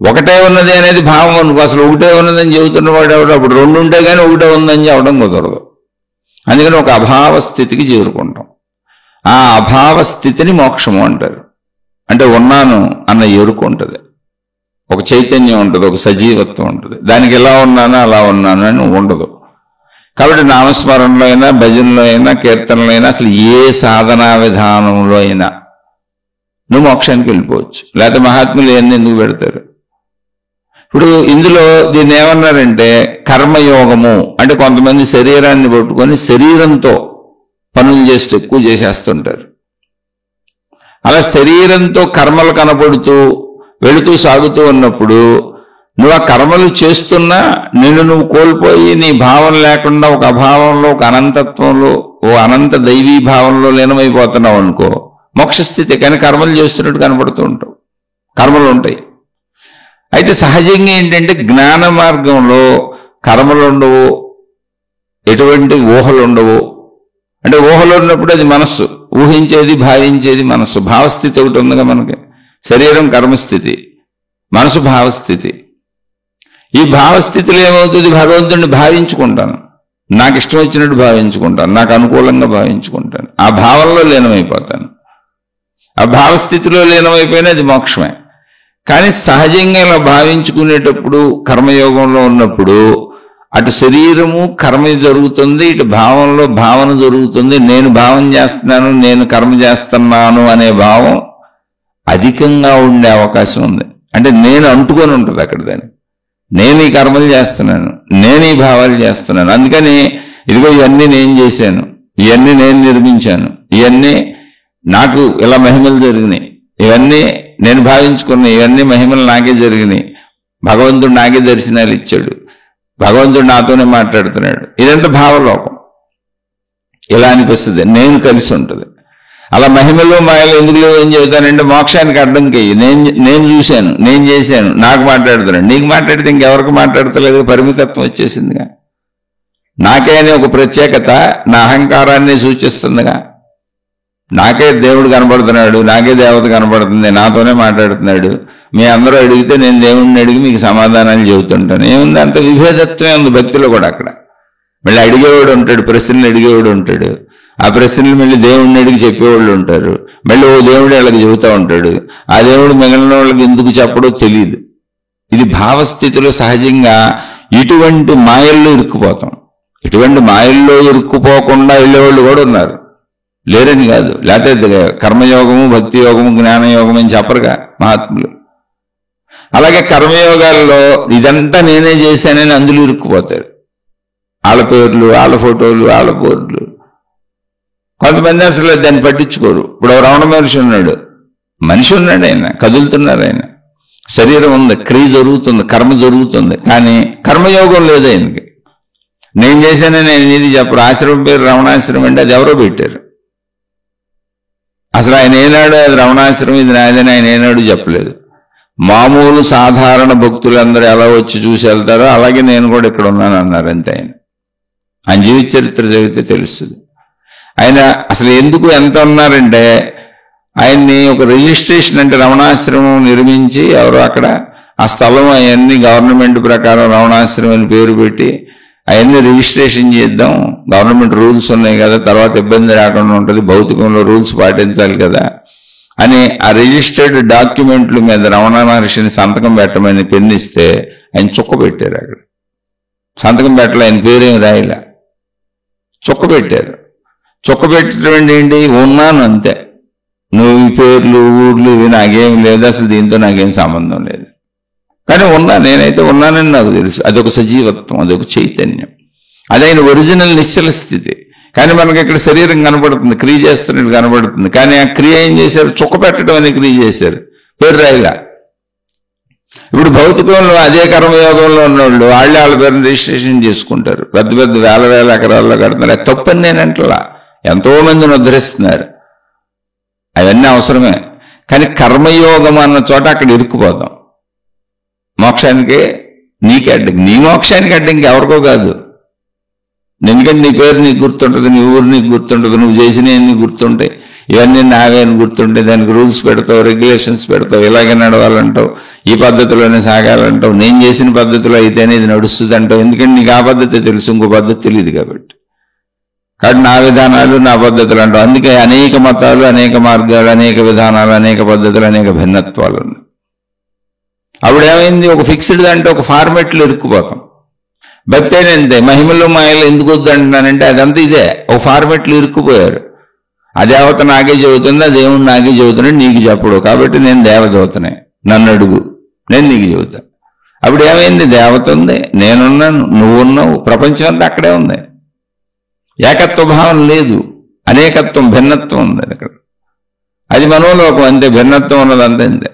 ఒకటే ఉన్నది అనేది భావం అనుకో. అసలు ఒకటే ఉన్నదని చెబుతున్నవాడు ఎవడు? అప్పుడు రెండు ఉంటే కానీ ఒకటే ఉందని చెప్పడం కుదరదు. అందుకని ఒక అభావ స్థితికి చేరుకుంటాం. ఆ అభావ స్థితిని మోక్షము అంటారు. అంటే ఉన్నాను అన్న ఎరుకు ఉంటుంది. ఒక చైతన్యం ఉంటుంది, ఒక సజీవత్వం ఉంటుంది. దానికి ఎలా ఉన్నానో అలా ఉన్నాను అని ఉండదు. కాబట్టి నామస్మరణలో అయినా, భజనలో అయినా, కీర్తనలో అయినా, అసలు ఏ సాధనా విధానంలో అయినా నువ్వు మోక్షానికి వెళ్ళిపోవచ్చు. లేకపోతే మహాత్ములు ఎన్ని ఎందుకు పెడతారు? ఇప్పుడు ఇందులో దీన్ని ఏమన్నారంటే కర్మయోగము అంటే కొంతమంది శరీరాన్ని పట్టుకొని శరీరంతో పనులు చేస్తూ ఎక్కువ చేసేస్తుంటారు. అలా శరీరంతో కర్మలు కనబడుతూ వెళుతూ సాగుతూ ఉన్నప్పుడు నువ్వు ఆ కర్మలు చేస్తున్నా నిన్ను నువ్వు కోల్పోయి నీ భావం లేకుండా ఒక అభావంలో, ఒక అనంతత్వంలో, ఓ అనంత దైవీ భావంలో లీనమైపోతున్నావు అనుకో, మోక్షస్థితి. కానీ కర్మలు చేస్తున్నట్టు కనబడుతూ ఉంటావు, కర్మలు ఉంటాయి. అయితే సహజంగా ఏంటంటే జ్ఞాన మార్గంలో కర్మలు ఉండవు, ఎటువంటి ఊహలు ఉండవు. అంటే ఊహలు ఉన్నప్పుడు అది మనస్సు, ఊహించేది భావించేది మనస్సు. భావస్థితి ఒకటి ఉందిగా మనకి. శరీరం కర్మస్థితి, మనసు భావస్థితి. ఈ భావస్థితిలో ఏమవుతుంది? భగవంతుడిని భావించుకుంటాను, నాకు ఇష్టం వచ్చినట్టు భావించుకుంటాను, నాకు అనుకూలంగా భావించుకుంటాను, ఆ భావంలో లీనమైపోతాను. ఆ భావస్థితిలో లీనమైపోయినా అది మోక్షమే. కానీ సహజంగా ఇలా భావించుకునేటప్పుడు కర్మయోగంలో ఉన్నప్పుడు అటు శరీరము కర్మ జరుగుతుంది, ఇటు భావంలో భావన జరుగుతుంది. నేను భావన చేస్తున్నాను, నేను కర్మ చేస్తున్నాను అనే భావం అధికంగా ఉండే అవకాశం ఉంది. అంటే నేను అంటుకొని ఉంటుంది అక్కడ దాన్ని. నేను ఈ కర్మలు చేస్తున్నాను, నేను ఈ భావాలు చేస్తున్నాను. అందుకని ఇదిగో ఇవన్నీ నేను చేశాను, ఇవన్నీ నేను నిర్మించాను, ఇవన్నీ నాకు ఇలా మహిమలు జరిగినాయి, ఇవన్నీ నేను భావించుకున్నా, ఇవన్నీ మహిమలు నాకే జరిగినాయి, భగవంతుడు నాకే దర్శనాలు ఇచ్చాడు, భగవంతుడు నాతోనే మాట్లాడుతున్నాడు. ఇదంతా భావలోకం. ఇలా అనిపిస్తుంది, నేను కలిసి ఉంటుంది. అలా మహిమలు మాయలు ఎందుకు లేవు ఏం చెబుతానంటే మోక్షానికి అడ్డంకి. నేను చూశాను, నేను చేశాను, నాకు మాట్లాడుతున్నాడు. నీకు మాట్లాడితే ఇంకెవరికి మాట్లాడతలేదు, పరిమితత్వం వచ్చేసిందిగా. నాకే అనే ఒక ప్రత్యేకత నా అహంకారాన్ని సూచిస్తుందిగా. నాకే దేవుడు కనబడుతున్నాడు, నాకే దేవత కనబడుతుంది, నాతోనే మాట్లాడుతున్నాడు. మీ అందరూ అడిగితే నేను దేవుడిని అడిగి మీకు సమాధానాలు చెబుతుంటాను. ఏముంది, అంత విభేదత్వమే ఉంది భక్తిలో కూడా. అక్కడ మళ్ళీ అడిగేవాడు ఉంటాడు, ప్రశ్నలు అడిగేవాడు ఉంటాడు, ఆ ప్రశ్నలు మళ్ళీ దేవుడిని అడిగి చెప్పేవాళ్ళు ఉంటారు. మళ్ళీ ఓ దేవుడు వాళ్ళకి చెబుతూ ఉంటాడు, ఆ దేవుడు మిగిలిన వాళ్ళకి ఎందుకు చెప్పడో తెలియదు. ఇది భావస్థితిలో సహజంగా ఇటువంటి మాయల్లో ఇరుక్కుపోతాం. ఇటువంటి మాయల్లో ఇరుక్కుపోకుండా వెళ్ళేవాళ్ళు కూడా ఉన్నారు, లేరని కాదు. లేకపోతే కర్మయోగము, భక్తి యోగము, జ్ఞానయోగం అని చెప్పరుగా మహాత్ములు. అలాగే కర్మయోగాల్లో ఇదంతా నేనే చేశానని అందులో ఇరుక్కుపోతారు. వాళ్ళ పేర్లు, వాళ్ళ ఫోటోలు, వాళ్ళ బోర్డులు. కొంతమంది అసలు దాన్ని పట్టించుకోరు. ఇప్పుడు రమణ మహర్షి ఉన్నాడు, మనిషి ఉన్నాడు, ఆయన కదులుతున్నారు, ఆయన శరీరం ఉంది, క్రియ జరుగుతుంది, కర్మ జరుగుతుంది, కానీ కర్మయోగం లేదు ఆయనకి. నేను చేశానని ఆయన ఇది చెప్పరు. ఆశ్రమం పేరు రమణాశ్రమం అంటే అది ఎవరో పెట్టారు. అసలు ఆయన ఏనాడు అది రమణాశ్రమం ఇది నాదని ఆయన ఏనాడు చెప్పలేదు. మామూలు సాధారణ భక్తులందరూ ఎలా వచ్చి చూసి వెళ్తారో అలాగే నేను కూడా ఇక్కడ ఉన్నాను అన్నారు అంతే. ఆయన జీవిత చరిత్ర చదివితే తెలుస్తుంది. ఆయన అసలు ఎందుకు ఎంత ఉన్నారంటే ఆయన్ని ఒక రిజిస్ట్రేషన్, అంటే రమణాశ్రమం నిర్మించి ఎవరో అక్కడ ఆ స్థలం అవన్నీ గవర్నమెంట్ ప్రకారం రమణాశ్రమం అని పేరు పెట్టి అవన్నీ రిజిస్ట్రేషన్ చేద్దాం, గవర్నమెంట్ రూల్స్ ఉన్నాయి కదా, తర్వాత ఇబ్బంది రాకుండా ఉంటుంది, భౌతికంలో రూల్స్ పాటించాలి కదా అని ఆ రిజిస్టర్డ్ డాక్యుమెంట్ల మీద రమణ మహర్షిని సంతకం పెట్టమని పెన్నిస్తే ఆయన చుక్క పెట్టారు. అక్కడ సంతకం పెట్టలే, ఆయన పేరేం రాయలే, చుక్క పెట్టారు. చుక్క పెట్టడం ఏంటి? ఉన్నాను అంతే, నువ్వు ఈ పేర్లు ఊర్లు ఇవి నాకేం లేదు, అసలు దీంతో నాకేం సంబంధం లేదు, కానీ ఉన్నా, నేనైతే ఉన్నానని నాకు తెలుసు. అదొక సజీవత్వం, అదొక చైతన్యం, అదైన ఒరిజినల్ నిశ్చల స్థితి. కానీ మనకి ఇక్కడ శరీరం కనబడుతుంది, క్రియ చేస్తున్నట్టు కనబడుతుంది, కానీ ఆ క్రియ ఏం చేశారు? చుక్క పెట్టడం అనే క్రియ చేశారు, పేరు రాయిలా. ఇప్పుడు భౌతికంలో అదే కర్మయోగంలో ఉన్నవాళ్ళు వాళ్ళే వాళ్ళ పేరుని రిజిస్ట్రేషన్ చేసుకుంటారు, పెద్ద పెద్ద వేల వేల ఎకరాల్లో కడుతున్నారు. అది తప్పని నేనంటలా, ఎంతో మందిని ఉద్ధరిస్తున్నారు, అవన్నీ అవసరమే. కానీ కర్మయోగం అన్న చోట అక్కడ ఇరుక్కుపోతాం. మోక్షానికి నీకే అడ్డంకి, నీ మోక్షానికి అడ్డంకి ఎవరికో కాదు. ఎందుకంటే నీ పేరు నీకు గుర్తుంటుంది, నీ ఊరు నీకు గుర్తుంటుంది, నువ్వు చేసినవి నీకు గుర్తుంటాయి, ఇవన్నీ నావే అని గుర్తుంటాయి. దానికి రూల్స్ పెడతావు, రెగ్యులేషన్స్ పెడతావు, ఇలాగే నడవాలంటావు, ఈ పద్ధతిలోనే సాగాలంటావు, నేను చేసిన పద్ధతిలో అయితేనే ఇది నడుస్తుంది అంటావు. ఎందుకంటే నీకు ఆ పద్ధతి తెలుసు, ఇంకో పద్ధతి తెలియదు కాబట్టి. కాబట్టి నా విధానాలు, నా పద్ధతులు అంటావు. అందుకే అనేక మతాలు, అనేక మార్గాలు, అనేక విధానాలు, అనేక పద్ధతులు, అనేక భిన్నత్వాలు ఉన్నాయి. అప్పుడేమైంది, ఒక ఫిక్స్డ్ అంటే ఒక ఫార్మెట్లో ఇరుక్కుపోతాం. భక్తి అయినా అంతే, మహిమలు మాయలు ఎందుకు వద్దు అంటున్నానంటే అదంతా ఇదే, ఒక ఫార్మెట్లో ఇరుక్కుపోయారు. ఆ దేవత నాకే చెబుతుంది, ఆ దేవుడు నాకే చెబుతున్నాడు, నీకు చెప్పడు, కాబట్టి నేను దేవదూతనే, నన్ను అడుగు, నేను నీకు చెబుతా. అప్పుడు ఏమైంది, దేవత ఉంది, నేనున్నాను, నువ్వున్నావు, ప్రపంచం అంతా అక్కడే ఉంది. ఏకత్వ భావం లేదు, అనేకత్వం, భిన్నత్వం ఉంది అక్కడ. అది మనోలోకం అంతే, భిన్నత్వం ఉన్నది అంతే.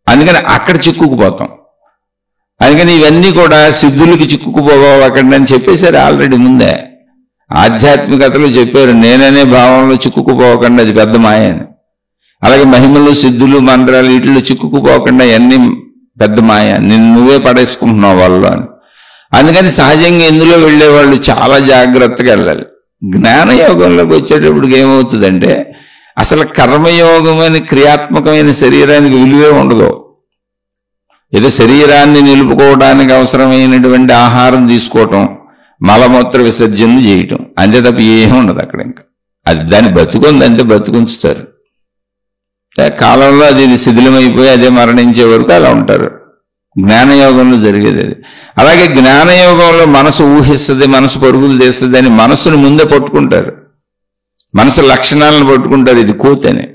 అందుకని అక్కడ చిక్కుకుపోతాం. అందుకని ఇవన్నీ కూడా సిద్ధులకి చిక్కుకుపోవాలి అక్కడని చెప్పేశారు ఆల్రెడీ ముందే. ఆధ్యాత్మికతలో చెప్పారు, నేననే భావంలో చిక్కుకుపోకుండా అది పెద్ద మాయ అని. అలాగే మహిమలు, సిద్ధులు, మంత్రాలు వీటిలో చిక్కుకుపోకుండా ఇవన్నీ పెద్ద మాయ, నువ్వే పడేసుకుంటున్నావు వాళ్ళు అని. అందుకని సహజంగా ఇందులో వెళ్ళే వాళ్ళు చాలా జాగ్రత్తగా వెళ్ళాలి. జ్ఞానయోగంలోకి వచ్చేటప్పటికి ఏమవుతుందంటే అసలు కర్మయోగమైన క్రియాత్మకమైన శరీరానికి విలువే ఉండదు. ఏదో శరీరాన్ని నిలుపుకోవడానికి అవసరమైనటువంటి ఆహారం తీసుకోవటం, మలమూత్ర విసర్జనలు చేయటం అంతే తప్ప ఏమీ ఉండదు అక్కడ. ఇంకా అది దాన్ని బతుకుందంటే బతుకుంచుతారు. కాలంలో అది శిథిలమైపోయి అదే మరణించే వరకు అలా ఉంటారు. జ్ఞానయోగంలో జరిగేది అది. అలాగే జ్ఞానయోగంలో మనసు ఊహిస్తుంది, మనసు పరుగులు తీస్తుంది అని మనసును ముందే పట్టుకుంటారు. మనసు లక్షణాలను పట్టుకుంటారు, ఇది కోతని.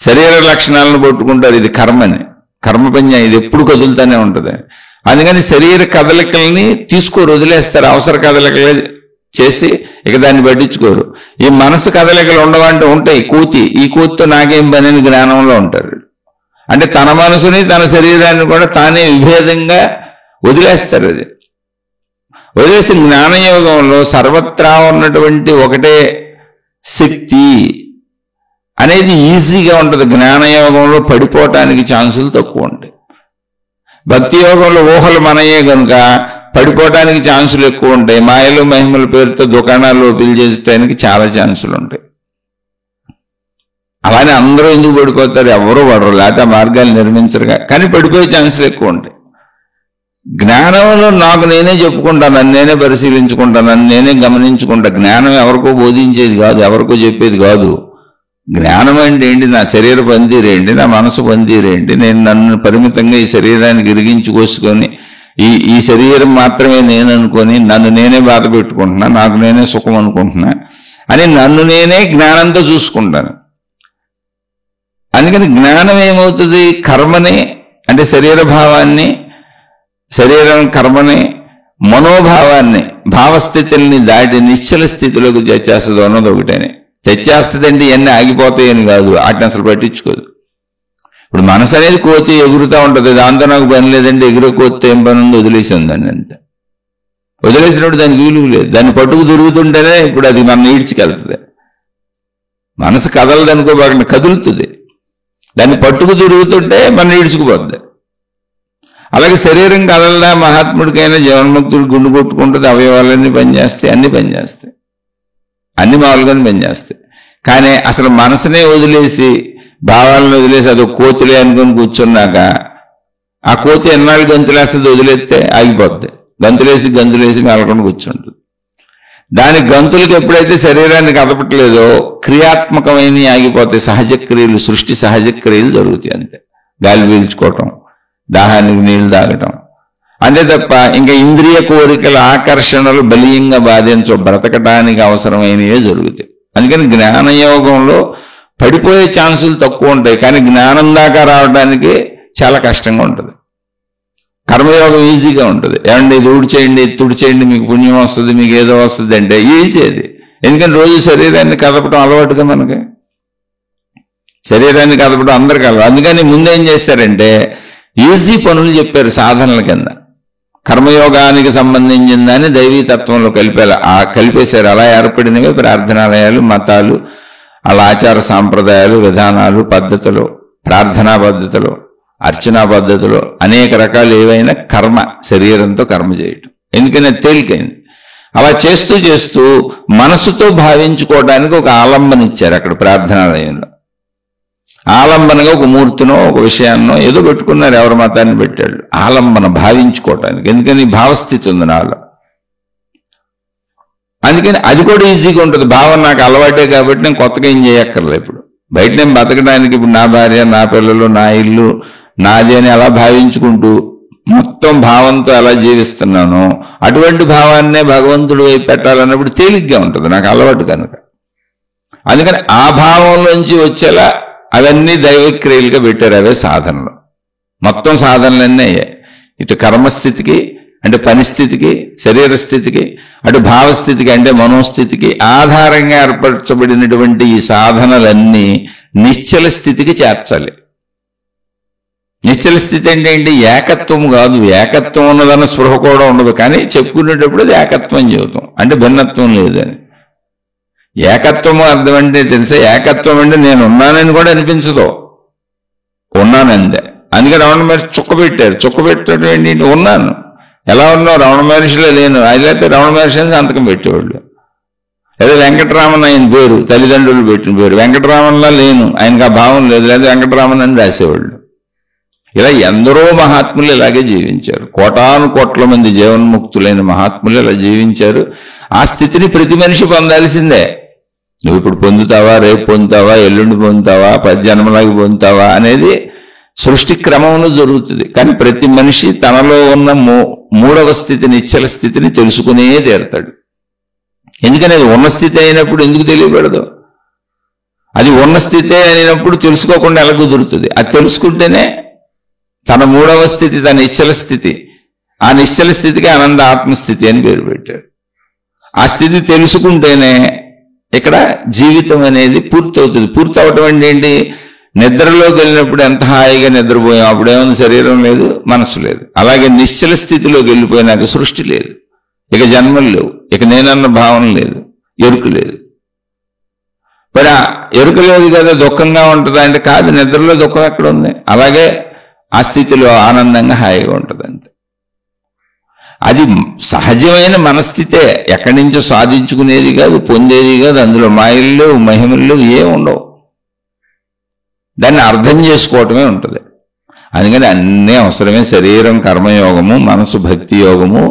శరీర లక్షణాలను పట్టుకుంటారు, ఇది కర్మని, కర్మపంజ, ఇది ఎప్పుడు కదులుతూనే ఉంటుంది. అందుకని శరీర కదలికల్ని తీసుకోరు, వదిలేస్తారు. అవసర కదలికలు చేసి ఇక దాన్ని పట్టించుకోరు. ఈ మనసు కదలికలు ఉండవంటే ఉంటాయి. ఈ కోతితో నాకేం పని అని జ్ఞానంలో ఉంటారు. అంటే తన మనసుని తన శరీరాన్ని కూడా తానే విభేదంగా వదిలేస్తారు. అది వదిలేసి జ్ఞానయోగంలో సర్వత్రా ఉన్నటువంటి ఒకటే శక్తి అనేది ఈజీగా ఉంటుంది. జ్ఞానయోగంలో పడిపోవటానికి ఛాన్సులు తక్కువ ఉంటాయి. భక్తి యోగంలో ఊహలు మనయే కనుక పడిపోవటానికి ఛాన్సులు ఎక్కువ ఉంటాయి. మాయలు మహిమల పేరుతో దుకాణాలు ఓపెన్ చేసేటానికి చాలా ఛాన్సులు ఉంటాయి. అలానే అందరూ ఎందుకు పడిపోతారు, ఎవరో పడరు, లేకపోతే మార్గాలు నిర్మించరుగా, కానీ పడిపోయే ఛాన్సులు ఎక్కువ ఉంటాయి. జ్ఞానంలో నాకు నేనే చెప్పుకుంటాను, నన్ను నేనే పరిశీలించుకుంటాను, నన్ను నేనే గమనించుకుంటా. జ్ఞానం ఎవరికో బోధించేది కాదు, ఎవరికో చెప్పేది కాదు. జ్ఞానం అంటే ఏంటి, నా శరీర పనితీరేంటి, నా మనసు పనితీరేంటి, నేను నన్ను పరిమితంగా ఈ శరీరానికి ఇరిగించుకోసుకొని ఈ శరీరం మాత్రమే నేను అనుకొని నన్ను నేనే బాధ పెట్టుకుంటున్నా, నాకు నేనే సుఖం అనుకుంటున్నా అని నన్ను నేనే జ్ఞానంతో చూసుకుంటాను. అందుకని జ్ఞానం ఏమవుతుంది, కర్మని అంటే శరీర భావాన్ని, శరీరం కర్మని, మనోభావాన్ని, భావస్థితుల్ని దాటి నిశ్చల స్థితిలోకి తెచ్చేస్తుంది. అన్నది ఒకటేనే తెచ్చేస్తుంది. అంటే ఇవన్నీ ఆగిపోతాయని కాదు, వాటిని అసలు పట్టించుకోదు. ఇప్పుడు మనసు అనేది కోతి ఎగురుతూ ఉంటుంది, దాంతో నాకు పని లేదంటే ఎగురు కోతితో ఏం పని ఉందో వదిలేసింది దాన్ని. అంతే వదిలేసినప్పుడు దానికి విలువ లేదు. దాన్ని పట్టుకు తిరుగుతుంటేనే ఇప్పుడు అది మనం ఈడ్చుకెళ్తుంది. మనసు కదలదనుకో, బాగా కదులుతుంది. దాన్ని పట్టుకు తిరుగుతుంటే మనం ఈడ్చుకుపోద్ది. అలాగే శరీరం కదలదా, మహాత్ముడికైనా జీవన్ముక్తుడు గుండు కొట్టుకుంటుంది, అవయవాలన్నీ పనిచేస్తాయి, అన్ని పనిచేస్తాయి, అన్ని మామూలుగానే పనిచేస్తాయి. కానీ అసలు మనసునే వదిలేసి, భావాలను వదిలేసి అదొక కోతులే అనుకుని కూర్చున్నాక ఆ కోతి ఎన్నాళ్ళు గంతులేస్తుంది, వదిలేస్తే ఆగిపోద్ది. గంతులేసి మేలకుండా కూర్చుంటుంది. దాని గంతులకు ఎప్పుడైతే శరీరాన్ని కదపట్లేదో క్రియాత్మకమైన ఆగిపోతాయి. సహజ క్రియలు, సృష్టి సహజ క్రియలు జరుగుతాయి. అంతే, గాలి పీల్చుకోవటం, దాహానికి నీళ్లు తాగటం, అంతే తప్ప ఇంకా ఇంద్రియ కోరికల ఆకర్షణలు బలీయంగా బాధించవు, బ్రతకటానికి అవసరమైనవే జరుగుతాయి. అందుకని జ్ఞానయోగంలో పడిపోయే ఛాన్సులు తక్కువ ఉంటాయి, కానీ జ్ఞానం దాకా రావడానికి చాలా కష్టంగా ఉంటుంది. కర్మయోగం ఈజీగా ఉంటుంది. ఏమండి ఇది ఊడ్చేయండి, తుడిచేయండి, మీకు పుణ్యం వస్తుంది, మీకు ఏదో వస్తుంది అంటే ఈజీది. ఎందుకంటే రోజు శరీరాన్ని కదపడం అలవాటుగా మనకి, శరీరాన్ని కదపడం అందరికీ అలవాటు. అందుకని ముందేం చేస్తారంటే ఈజీ పనులు చెప్పారు సాధనల కింద. కర్మయోగానికి సంబంధించిన దాన్ని దైవీ తత్వంలో కలిపేశారు. అలా ఏర్పడినవి ప్రార్థనాలయాలు, మతాలు, అలా ఆచార సాంప్రదాయాలు, విధానాలు, పద్ధతులు, ప్రార్థనా పద్ధతులు, అర్చనా పద్ధతులు, అనేక రకాలు ఏవైనా కర్మ, శరీరంతో కర్మ చేయటం. ఎందుకని తేలికైంది. అలా చేస్తూ చేస్తూ మనసుతో భావించుకోవడానికి ఒక ఆలంబన ఇచ్చారు అక్కడ ప్రార్థనాలయంలో. ఆలంబనగా ఒక మూర్తినో ఒక విషయాన్నో ఏదో పెట్టుకున్నారు, ఎవరి మతాన్ని పెట్టాడు. ఆలంబన భావించుకోవటానికి, ఎందుకని భావస్థితి ఉంది నాలో. అందుకని అది కూడా ఈజీగా ఉంటుంది. భావం నాకు అలవాటే కాబట్టి నేను కొత్తగా ఏం చేయక్కర్లేదు. ఇప్పుడు బయట నేను బతకడానికి ఇప్పుడు నా భార్య, నా పిల్లలు, నా ఇల్లు, నాది అని ఎలా భావించుకుంటూ మొత్తం భావంతో ఎలా జీవిస్తున్నానో అటువంటి భావాన్నే భగవంతుడు వైపు పెట్టాలన్నప్పుడు తేలిగ్గా ఉంటుంది, నాకు అలవాటు కనుక. అందుకని ఆ భావంలోంచి వచ్చేలా అవన్నీ దైవక్రియలుగా పెట్టారు. అవే సాధనలు, మొత్తం సాధనలన్నీ అయ్యాయి. ఇటు కర్మస్థితికి అంటే పనిస్థితికి, శరీర స్థితికి, అటు భావస్థితికి అంటే మనోస్థితికి ఆధారంగా ఏర్పరచబడినటువంటి ఈ సాధనలన్నీ నిశ్చల స్థితికి చేర్చాలి. నిశ్చల స్థితి అంటే ఏంటి? ఏకత్వం కాదు. ఏకత్వం ఉన్నదన్న స్పృహ కూడా ఉండదు, కానీ చెప్పుకునేటప్పుడు అది ఏకత్వం చెబుతాం, అంటే భిన్నత్వం లేదని. ఏకత్వము అర్థం అంటే తెలిసే, ఏకత్వం అంటే నేను ఉన్నానని కూడా అనిపించదు, ఉన్నానంతే. అందుకే రమణ మహర్షి చుక్క పెట్టారు. చుక్క పెట్టడం ఏంటి? ఉన్నాను. ఎలా ఉన్నావు? రమణ మహర్షిలో లేను. అయితే రమణ మహర్షి అని సంతకం పెట్టేవాళ్ళు. లేదా వెంకటరామన్ ఆయన పేరు, తల్లిదండ్రులు పెట్టిన పేరు, వెంకటరామన్లా లేను, ఆయనకు ఆ భావం లేదు, లేదా వెంకటరామన్ అని రాసేవాళ్ళు. ఇలా ఎందరో మహాత్ములు ఇలాగే జీవించారు. కోటాను కోట్ల మంది జీవన్ముక్తులైన మహాత్ములు ఇలా జీవించారు. ఆ స్థితిని ప్రతి మనిషి పొందాల్సిందే. నువ్వు ఇప్పుడు పొందుతావా, రేపు పొందుతావా, ఎల్లుండి పొందుతావా, 10 జన్మలకి పొందుతావా అనేది సృష్టి క్రమంలో జరుగుతుంది. కానీ ప్రతి మనిషి తనలో ఉన్న మూడవ స్థితిని, నిశ్చల స్థితిని తెలుసుకునే తీరుతాడు. ఎందుకని అది ఉన్న స్థితి అయినప్పుడు ఎందుకు తెలియబడదు? అది ఉన్న స్థితి అయినప్పుడు తెలుసుకోకుండా ఎలా కుదురుతుంది? అది తెలుసుకుంటేనే తన మూడవ స్థితి, తన నిశ్చల స్థితి, ఆ నిశ్చల స్థితికి ఆనంద ఆత్మస్థితి అని పేరు పెట్టారు. ఆ స్థితి తెలుసుకుంటేనే ఇక్కడ జీవితం అనేది పూర్తవుతుంది. పూర్తవటం అంటే ఏంటి? నిద్రలోకి వెళ్ళినప్పుడు ఎంత హాయిగా నిద్రపోయాం, అప్పుడేమో శరీరం లేదు, మనసు లేదు. అలాగే నిశ్చల స్థితిలోకి వెళ్ళిపోయినాక సృష్టి లేదు, ఇక జన్మలు లేవు, ఇక నేనన్న భావన లేదు, ఎరుక లేదు. మరి ఎరుక లేదు కదా, దుఃఖంగా ఉంటుందా అంటే కాదు, నిద్రలో దుఃఖం ఎక్కడ ఉంది? అలాగే ఆ స్థితిలో ఆనందంగా హాయిగా ఉంటుంది అంతే. అది సహజమైన మనస్థితే, ఎక్కడి నుంచో సాధించుకునేది కాదు, పొందేది కాదు. అందులో మాయలు మహిమలు ఏమి ఉండవు. దాన్ని అర్థం చేసుకోవటమే ఉంటుంది. అందుకని అన్నీ అవసరమే. శరీరం కర్మయోగము, మనసు భక్తి యోగము,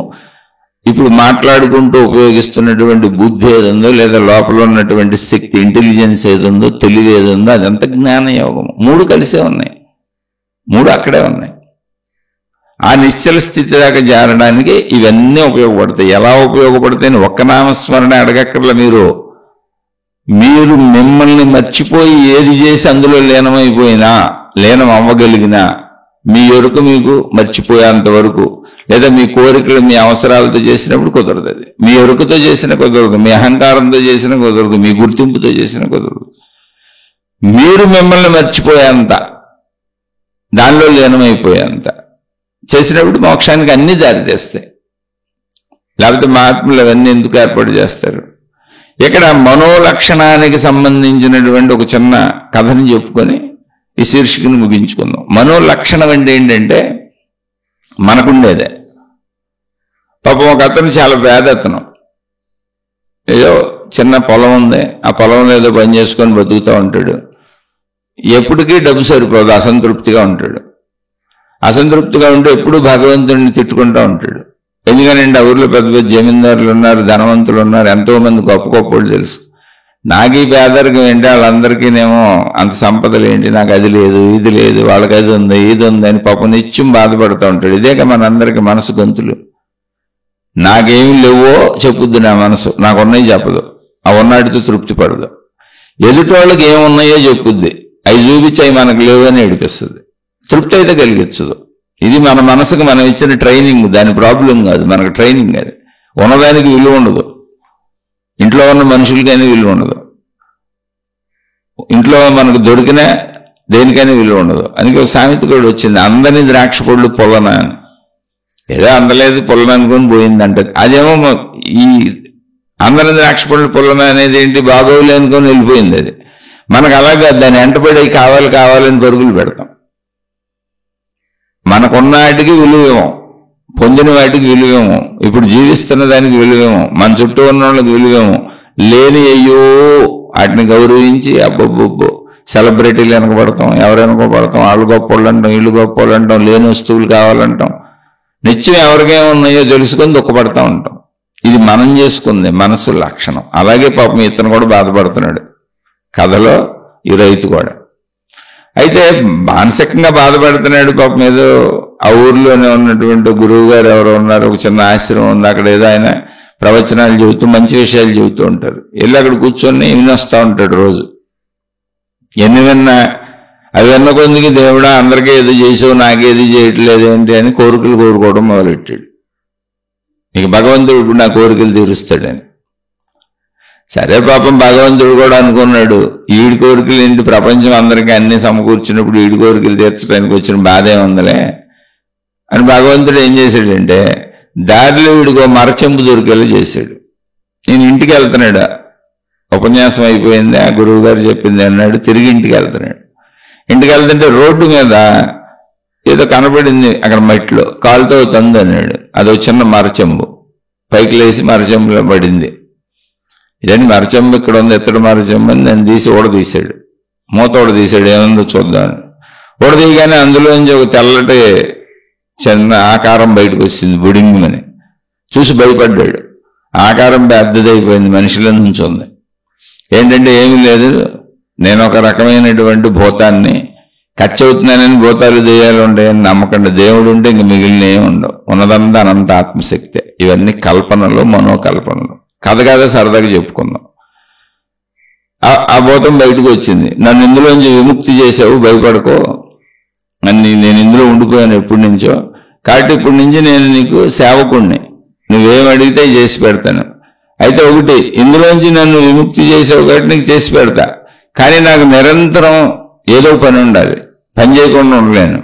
ఇప్పుడు మాట్లాడుకుంటూ ఉపయోగిస్తున్నటువంటి బుద్ధి ఏదుందో, లేదా లోపల ఉన్నటువంటి శక్తి, ఇంటెలిజెన్స్ ఏదుందో, తెలివి ఏదుందో, అదంతా జ్ఞానయోగము. 3 కలిసే ఉన్నాయి, 3 అక్కడే ఉన్నాయి. ఆ నిశ్చల స్థితి దాకా చేరడానికి ఇవన్నీ ఉపయోగపడతాయి. ఎలా ఉపయోగపడతాయని ఒక్క నామస్మరణ అడగక్కర్ల. మీరు మిమ్మల్ని మర్చిపోయి ఏది చేసి అందులో లీనమైపోయినా, లీనం అవ్వగలిగినా, మీ ఎరుక మీకు మర్చిపోయేంత వరకు, లేదా మీ కోరికలు మీ అవసరాలతో చేసినప్పుడు కుదరదు. అది మీ ఎరుకతో చేసిన కుదరదు, మీ అహంకారంతో చేసిన కుదరదు, మీ గుర్తింపుతో చేసిన కుదరదు. మీరు మిమ్మల్ని మర్చిపోయేంత, దానిలో లీనమైపోయేంత చేసినప్పుడు మోక్షానికి అన్ని దారి తెస్తాయి. లేకపోతే మహాత్ములు అవన్నీ ఎందుకు ఏర్పాటు చేస్తారు? ఇక్కడ మనోలక్షణానికి సంబంధించినటువంటి ఒక చిన్న కథని చెప్పుకొని ఈ శీర్షికను ముగించుకుందాం. మనోలక్షణం అంటే ఏంటంటే మనకుండేదే. పాపం ఒక అతను చాలా పేదతనం, ఏదో చిన్న పొలం ఉంది, ఆ పొలంలో ఏదో పని చేసుకొని బతుకుతూ ఉంటాడు. ఎప్పటికీ డబ్బు సరిపోదు, అసంతృప్తిగా ఉంటాడు. అసంతృప్తిగా ఉంటే ఎప్పుడు భగవంతుడిని తిట్టుకుంటూ ఉంటాడు. ఎందుకనంటే ఆ ఊర్లో పెద్ద పెద్ద జమీందారులు ఉన్నారు, ధనవంతులు ఉన్నారు, ఎంతో మంది గొప్ప గొప్పలు తెలుసు. నాకు ఈ పేదరికం ఏంటి, వాళ్ళందరికీనేమో అంత సంపదలు ఏంటి, నాకు అది లేదు, ఇది లేదు, వాళ్ళకి అది ఉంది, ఇది ఉంది అని పాపం నిత్యం బాధపడుతూ ఉంటాడు. ఇదేక మనందరికీ మనసు గొంతులు. నాకేమి లేవో చెప్పుద్ది నా మనసు, నాకున్నాయి చెప్పదు, ఆ ఉన్నాటితో తృప్తి పడదు. ఎదుటి వాళ్ళకి ఏమున్నాయో చెప్పుద్ది, అవి చూపించి అవి మనకు లేవు అని ఏడిపిస్తుంది. తృప్తి అయితే కలిగించదు. ఇది మన మనసుకు మనం ఇచ్చిన ట్రైనింగ్, దాని ప్రాబ్లం కాదు, మనకు ట్రైనింగ్. అది ఉన్నదానికి విలువ ఉండదు, ఇంట్లో ఉన్న మనుషులకైనా విలువ ఉండదు, ఇంట్లో మనకు దొరికిన దేనికైనా విలువ ఉండదు. అందుకే ఒక సామెత కూడా వచ్చింది, అందని ద్రాక్ష పళ్ళు పొల్లన అని. ఏదో అందలేదు పొల్లన అనుకొని పోయిందంట. అదేమో ఈ అందని ద్రాక్ష పళ్ళు పొల్లన అనేది ఏంటి, బాగోలే అనుకొని వెళ్ళిపోయింది. అది మనకు అలాగా దాన్ని ఎంటపడి కావాలి కావాలని పరుగులు పెడతాం. మనకున్న వాటికి విలువేమో, పొందిన వాటికి విలువేమో, ఇప్పుడు జీవిస్తున్న దానికి విలువేమో, మన చుట్టూ ఉన్న వాళ్ళకి విలువేమో, లేని అయ్యో వాటిని గౌరవించి అబ్బబ్బబ్బో సెలబ్రిటీలు వెనకబడతాం, ఎవరు వెనకబడతాం, వాళ్ళు గొప్పోళ్ళు అంటాం, వీళ్ళు గొప్పోళ్ళు అంటాం, లేని వస్తువులు కావాలంటాం, నిత్యం ఎవరికేమున్నాయో తెలుసుకొని దుఃఖపడతా ఉంటాం. ఇది మనం చేసుకుంది మనసు లక్షణం. అలాగే పాపం ఇతను కూడా బాధపడుతున్నాడు కథలో, ఈ రైతు కూడా. అయితే మానసికంగా బాధపడుతున్నాడు పాపం. ఏదో ఆ ఊర్లోనే ఉన్నటువంటి గురువు గారు ఎవరో ఉన్నారు, ఒక చిన్న ఆశ్రమం ఉంది, అక్కడ ఏదో ఆయన ప్రవచనాలు చెబుతూ మంచి విషయాలు చెబుతూ ఉంటారు. వెళ్ళి అక్కడ కూర్చొని వినొస్తూ ఉంటాడు రోజు. ఎన్ని విన్నా అవి విన్న కొందికి దేవుడా అందరికీ ఏదో చేసావు నాకేది చేయట్లేదు ఏంటి అని కోరికలు కోరుకోవడం మొదలెట్టాడు. ఇక భగవంతుడు ఇప్పుడు నా కోరికలు తీరుస్తాడని. సరే పాపం భగవంతుడు కూడా అనుకున్నాడు, ఈడి కోరికలు ఏంటి, ప్రపంచం అందరికీ అన్ని సమకూర్చినప్పుడు ఈడి కోరికలు తీర్చడానికి వచ్చిన బాధ ఏముందలే అని భగవంతుడు ఏం చేశాడంటే దారిలో వీడికో మరచెంపు దొరికేలా చేశాడు. నేను ఇంటికి వెళ్తున్నాడు, ఉపన్యాసం అయిపోయింది, ఆ గురువు గారు చెప్పింది అన్నాడు, తిరిగి ఇంటికి వెళ్తున్నాడు. ఇంటికి వెళ్తుంటే రోడ్డు మీద ఏదో కనపడింది అక్కడ మట్టిలో, కాలుతో తందు అన్నాడు. అదో చిన్న మరచెంబు పైకి లేచి మరచెంబులో పడింది. ఇదండి మరచెంబు ఇక్కడ ఉంది, ఎత్తడి మరచెంబు అని దాన్ని తీసి ఊడదీశాడు, మూత ఊడదీశాడు, ఏముందో చూద్దాం. ఊడదీయగానే అందులోంచి ఒక తెల్లటి చిన్న ఆకారం బయటకు వచ్చింది, బుడింగుమని. చూసి భయపడ్డాడు. ఆకారం పెద్దదైపోయింది, మనిషిలో నుంచి ఉంది. ఏంటంటే ఏమీ లేదు, నేను ఒక రకమైనటువంటి భూతాన్ని, ఖర్చు అవుతున్నానని భూతాలు దెయ్యాలు ఉంటాయని నమ్మకండి. దేవుడు ఉంటే ఇంక మిగిలిన ఏమి ఉండవు, ఉన్నదంతా అనంత ఆత్మశక్తే. ఇవన్నీ కల్పనలు, మనోకల్పనలు. కథ కాదా సరదాగా చెప్పుకుందాం. ఆ భూతం బయటకు వచ్చింది, నన్ను ఇందులోంచి విముక్తి చేసావు, భయపడకో, నేను ఇందులో ఉండిపోయాను ఎప్పటి నుంచో, కాబట్టి ఇప్పటి నుంచి నేను నీకు సేవకుణ్ణి, నువ్వేం అడిగితే చేసి పెడతాను. అయితే ఒకటి, ఇందులోంచి నన్ను విముక్తి చేసావు కాబట్టి నీకు చేసి పెడతా, కానీ నాకు నిరంతరం ఏదో పని ఉండాలి, పని చేయకుండా ఉండలేను.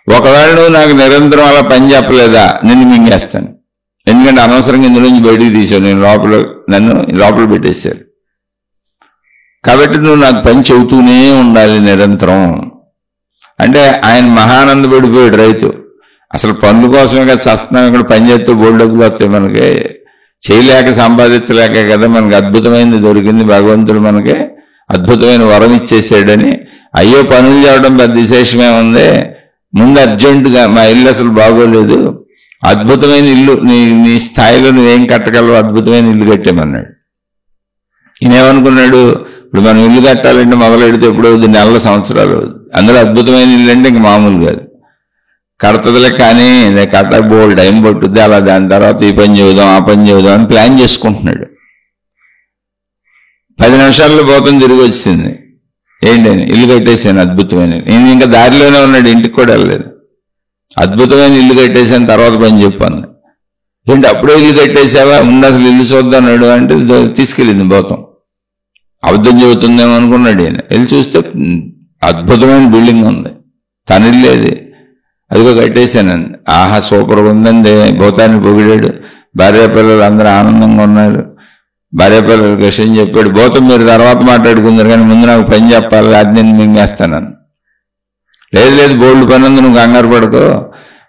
ఒకవేళ నువ్వు నాకు నిరంతరం అలా పని చెప్పలేదా నిన్ను మింగేస్తాను. ఎందుకంటే అనవసరంగా ఇందులోంచి బయటికి తీసావు, నన్ను లోపల పెట్టేశారు. కాబట్టి నువ్వు నాకు పని చెబుతూనే ఉండాలి నిరంతరం అంటే. ఆయన మహానందపడిపోయాడు రైతు. అసలు పనుల కోసమే కదా చస్తున్నాం, ఇక్కడ పని చేస్తూ బోల్డ్ డబ్బులు వస్తాయి మనకి, చేయలేక సంపాదించలేక కదా మనకి అద్భుతమైనది దొరికింది, భగవంతుడు మనకి అద్భుతమైన వరం ఇచ్చేసాడని. అయ్యో పనులు చేయడం పెద్ద విశేషమే ఉంది, ముందు అర్జెంటుగా మా ఇల్లు అసలు బాగోలేదు, అద్భుతమైన ఇల్లు నీ స్థాయిలో నువ్వేం కట్టగలవు, అద్భుతమైన ఇల్లు కట్టేమన్నాడు. ఈయనేమనుకున్నాడు, ఇప్పుడు మనం ఇల్లు కట్టాలంటే మొదలెడితే ఎప్పుడు అవుతుంది, నెలల సంవత్సరాలు అవుతుంది. అందులో అద్భుతమైన ఇల్లు అంటే ఇంక మామూలు కాదు, కడతదిలే, కానీ కట్టక బోల్డ్ టైం పట్టుద్ది. అలా దాని తర్వాత ఈ పని చేద్దాం ఆ పని చేద్దాం అని ప్లాన్ చేసుకుంటున్నాడు. 10 నిమిషాల్లో పోతం తిరిగి వచ్చింది. ఏంటని, ఇల్లు కట్టేసాను అద్భుతమైన. నేను ఇంకా దారిలోనే ఉన్నాడు, ఇంటికి కూడా వెళ్ళలేదు. అద్భుతమైన ఇల్లు కట్టేసాను, తర్వాత పని చెప్పాను. ఏంటి అప్పుడే ఇల్లు కట్టేసావా, ఉండి అసలు ఇల్లు చూద్దాన్నాడు అంటే తీసుకెళ్ళింది పోతాం. అబద్ధం చెబుతుందేమో అనుకున్నాడు ఈయన. వెళ్ళి చూస్తే అద్భుతమైన బిల్డింగ్ ఉంది, తన ఇల్లేది, అదిగో కట్టేశానండి. ఆహా సూపర్గా ఉందండి, భూతాన్ని పొగిడాడు. భార్య పిల్లలు అందరూ ఆనందంగా ఉన్నారు. భార్య పిల్లలకి విషయం చెప్పాడు. భూతం మీరు తర్వాత మాట్లాడుకుందరు, కానీ ముందు నాకు పని చెప్పాలి, అది నేను మింగేస్తానని. లేదు బోల్డ్ పని ఉంది, నువ్వు కంగారు పడుకో,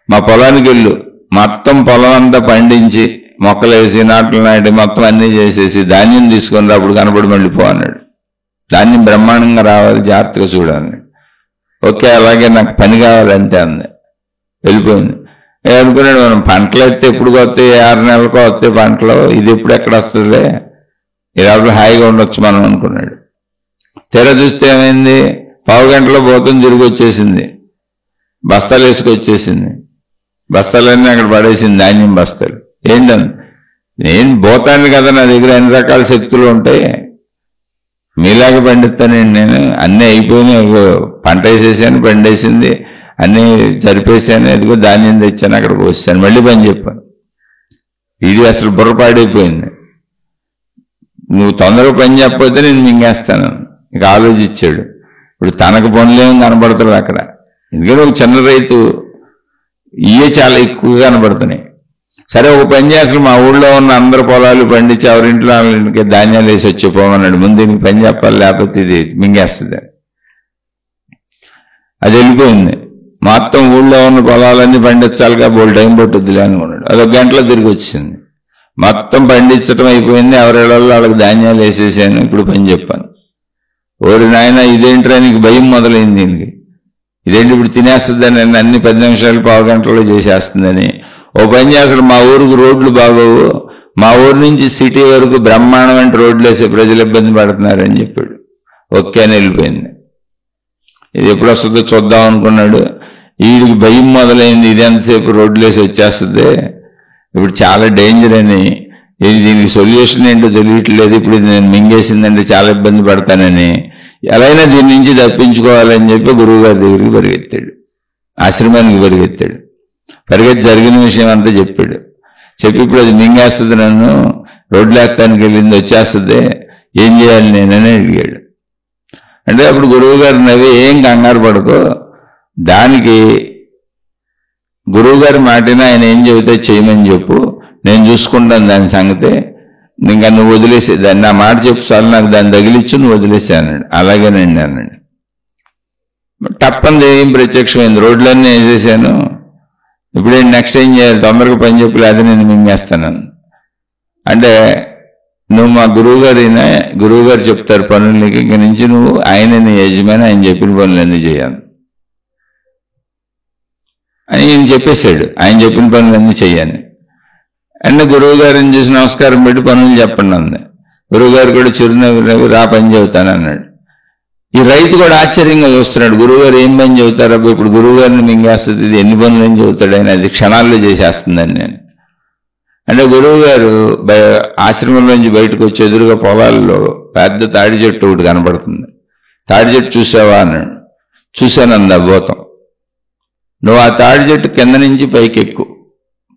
మా పొలానికి వెళ్ళు, మొత్తం పొలం అంతా పండించి మొక్కలు వేసి నాట్లు నాటి మొత్తం అన్నీ చేసేసి ధాన్యం తీసుకొని అప్పుడు కనపడి మళ్ళీ పో అన్నాడు. ధాన్యం బ్రహ్మాండంగా రావాలి, జాగ్రత్తగా చూడాలి. ఓకే అలాగే నాకు పని కావాలి అంతే అంది. వెళ్ళిపోయింది. అనుకున్నాడు, మనం పంటలు అయితే ఎప్పుడు వస్తాయి, 6 నెలలకో వస్తాయి పంటలు, ఇది ఎప్పుడు ఎక్కడ వస్తుందిలే, ఇలా హాయిగా ఉండొచ్చు మనం అనుకున్నాడు. తెర చూస్తే ఏమైంది, 1/2 గంటలో పోతం తిరిగి వచ్చేసింది, బస్తాలు వేసుకొచ్చేసింది. బస్తాలన్నీ అక్కడ పడేసింది, ధాన్యం బస్తాలు. ఏంటని, నేను పోతాను కదా, నా దగ్గర అన్ని రకాల శక్తులు ఉంటాయి, మీలాగా పండిస్తానండి నేను, అన్నీ అయిపోయినాయి, పంట వేసేసాను, పండేసింది, అన్నీ జరిపేశాను, ఎదుగో ధాన్యం తెచ్చాను, అక్కడికి వచ్చాను, మళ్ళీ పని చెప్పాను. ఇది అసలు బుర్ర పాడైపోయింది. నువ్వు తొందరగా పని చెప్పకపోతే నేను మింగేస్తాను. ఇక ఆలోచించాడు. ఇప్పుడు తనకు పనులేమో కనబడతాడు అక్కడ, ఎందుకంటే ఒక చిన్న రైతు, ఇవే చాలా ఎక్కువగా కనబడుతున్నాయి. సరే ఒక పని చేస్తాడు, మా ఊళ్ళో ఉన్న అందరు పొలాలు పండించి ఎవరింట్లో వాళ్ళకి ధాన్యాలు వేసి వచ్చిపోమన్నాడు. ముందు దీనికి పని చెప్పాలి, లేకపోతే ఇది మింగేస్తుంది. అది వెళ్ళిపోయింది. మొత్తం ఊళ్ళో ఉన్న పొలాలన్నీ పండించాలిగా, బోల్ టైం పట్టుద్దిలే అనుకున్నాడు. అదొక గంటలో తిరిగి వచ్చింది. మొత్తం పండించడం అయిపోయింది, ఎవరిళ్ళలో వాళ్ళకి ధాన్యాలు వేసేసాను, ఇప్పుడు పని చెప్పాను. ఓరి నాయన ఇదేంట్రా, నీకు భయం మొదలైంది దీనికి, ఇదేంటి ఇప్పుడు తినేస్తుందని, అన్ని 10 నిమిషాలు 1/2 గంటలో చేసేస్తుందని. ఓ పని చేస్తాడు, మా ఊరికి రోడ్లు బాగోవు, మా ఊరు నుంచి సిటీ వరకు బ్రహ్మాండమైన రోడ్లు వేసే ప్రజలు ఇబ్బంది పడుతున్నారని చెప్పాడు. ఓకే అని వెళ్ళిపోయింది. ఇది ఎప్పుడు వస్తుందో చూద్దాం అనుకున్నాడు. వీడికి భయం మొదలైంది, ఇది ఎంతసేపు రోడ్లేసి వచ్చేస్తుంది, ఇప్పుడు చాలా డేంజర్ అని, దీనికి సొల్యూషన్ ఏంటో తెలియట్లేదు, ఇప్పుడు నేను మింగేసిందంటే చాలా ఇబ్బంది పడతానని, ఎలా అయినా దీని నుంచి తప్పించుకోవాలని చెప్పి గురువు గారి దగ్గరికి పరిగెత్తాడు, ఆశ్రమానికి పరిగెత్తాడు. పరిగెత్తి జరిగిన విషయం అంతా చెప్పాడు. చెప్పి ఇప్పుడు అది మింగేస్తుంది, నన్ను రోడ్లు ఎత్తానికి వెళ్ళింది, వచ్చేస్తుంది, ఏం చేయాలి నేనని అడిగాడు. అంటే అప్పుడు గురువు గారు నవ్వి, ఏం కంగారు పడుకో, దానికి గురువుగారి మాటని ఆయన ఏం చెబితే చేయమని చెప్పు, నేను చూసుకుంటాను దాని సంగతే, ఇంకా నువ్వు వదిలేసే దాన్ని, నా మాట చెప్పు చాలు, నాకు దాన్ని తగిలిచ్చు, నువ్వు వదిలేసే అన్నాడు. అలాగేనండి అన్నాడు. టప్పని ఏం ప్రత్యక్షమైంది, రోడ్లన్నీ వేసేసాను, ఇప్పుడేం నెక్స్ట్ ఏం చేయాలి, తొందరగా పని చెప్పు, లేదా నేను మింగేస్తాను. అంటే నువ్వు మా గురువు గారు చెప్తారు పనులకి, ఇంక నుంచి నువ్వు ఆయన నీ యజమాని, ఆయన చెప్పిన పనులన్నీ చేయాలి అని ఈయన చెప్పేశాడు. ఆయన చెప్పిన పనులన్నీ చెయ్యాలి అంటే గురువు గారిని చూసి నమస్కారం పెట్టి పనులు చెప్పండి అంది. గురువు గారు కూడా చిరునవ్వు, రా పని చెబుతాను అన్నాడు. ఈ రైతు కూడా ఆశ్చర్యంగా చూస్తున్నాడు, గురువు గారు ఏం పని చెబుతారు, అబ్బా ఇప్పుడు గురువు గారిని మింగేస్తుంది, ఇది ఎన్ని పనులు ఏం చెబుతాడు ఆయన, అది క్షణాల్లో చేసేస్తుందని నేను అంటే. గురువు గారు ఆశ్రమంలోంచి బయటకు వచ్చి ఎదురుగా పొలాల్లో పెద్ద తాడి చెట్టు ఒకటి కనపడుతుంది. తాడి చెట్టు చూసావా అన్నాడు. చూశానంది అబోతం. నువ్వు ఆ తాడి చెట్టు కింద నుంచి పైకి ఎక్కు,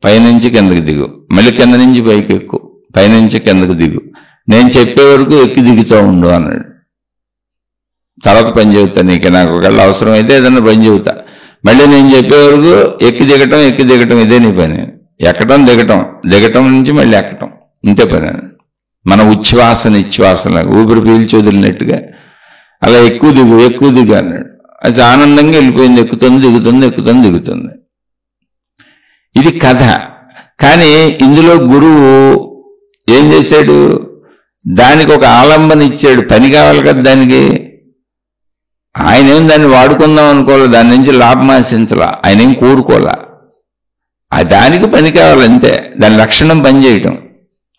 పైనుంచి కిందకి దిగు, మళ్ళీ కింద నుంచి పైకి ఎక్కు, పైనుంచి కిందకు దిగు, నేను చెప్పే వరకు ఎక్కి దిగుతూ ఉండు అన్నాడు. తర్వాత పని చెబుతా నీకు, నాకు ఒకవేళ అవసరం అయితే ఏదన్నా పని చెబుతా, మళ్ళీ నేను చెప్పే వరకు ఎక్కి దిగటం ఇదే నీ పని, ఎక్కటం దిగటం నుంచి మళ్ళీ ఎక్కటం, ఇంతే పని. మన నిశ్వాసలాగా ఊపిరి పీల్చి వదిలినట్టుగా అలా ఎక్కువ దిగు అన్నాడు. అది ఆనందంగా వెళ్ళిపోయింది, దిగుతుంది. ఇది కథ. కానీ ఇందులో గురువు ఏం చేశాడు, దానికి ఒక ఆలంబన ఇచ్చాడు. పని కావాలి కదా దానికి, ఆయన ఏం దాన్ని వాడుకుందాం అనుకోలే, దాని నుంచి లాభం ఆశించలా, ఆయన ఏం కోరుకోలే, దానికి పని కావాలంతే, దాని లక్షణం పని చేయటం,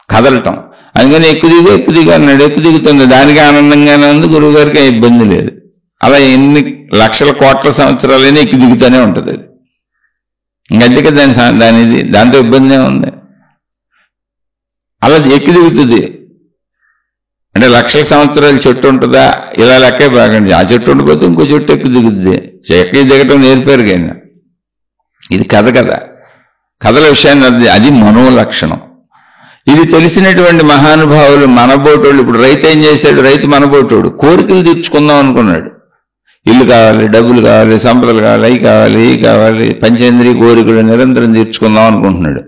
కదలటం. అందుకని ఎక్కువ అన్నాడు. దిగుతుంది, దానికి ఆనందంగానే ఉంది, గురువు గారికి ఇబ్బంది లేదు. అలా ఎన్ని లక్షల కోట్ల సంవత్సరాలైనా దిగుతూనే ఉంటుంది అది. ఇంకందుకే దాంతో ఇబ్బంది ఉంది. అలా దిగుతుంది అంటే లక్షల సంవత్సరాల చెట్టు ఉంటుందా, ఇలా లెక్కే బాగండి. ఆ చెట్టు ఉండిపోతే ఇంకో చెట్టు దిగుతుంది. దిగటం నేర్పారు కానీ ఇది కథల విషయాన్ని, అది మనోలక్షణం. ఇది తెలిసినటువంటి మహానుభావులు, మనబోటోళ్ళు. ఇప్పుడు రైతు ఏం చేశాడు, రైతు మనబోటోడు, కోరికలు తీర్చుకుందాం అనుకున్నాడు. ఇల్లు కావాలి, డబ్బులు కావాలి, సంపదలు కావాలి, అవి కావాలి, పంచేంద్రియ కోరికలు నిరంతరం తీర్చుకుందాం అనుకుంటున్నాడు.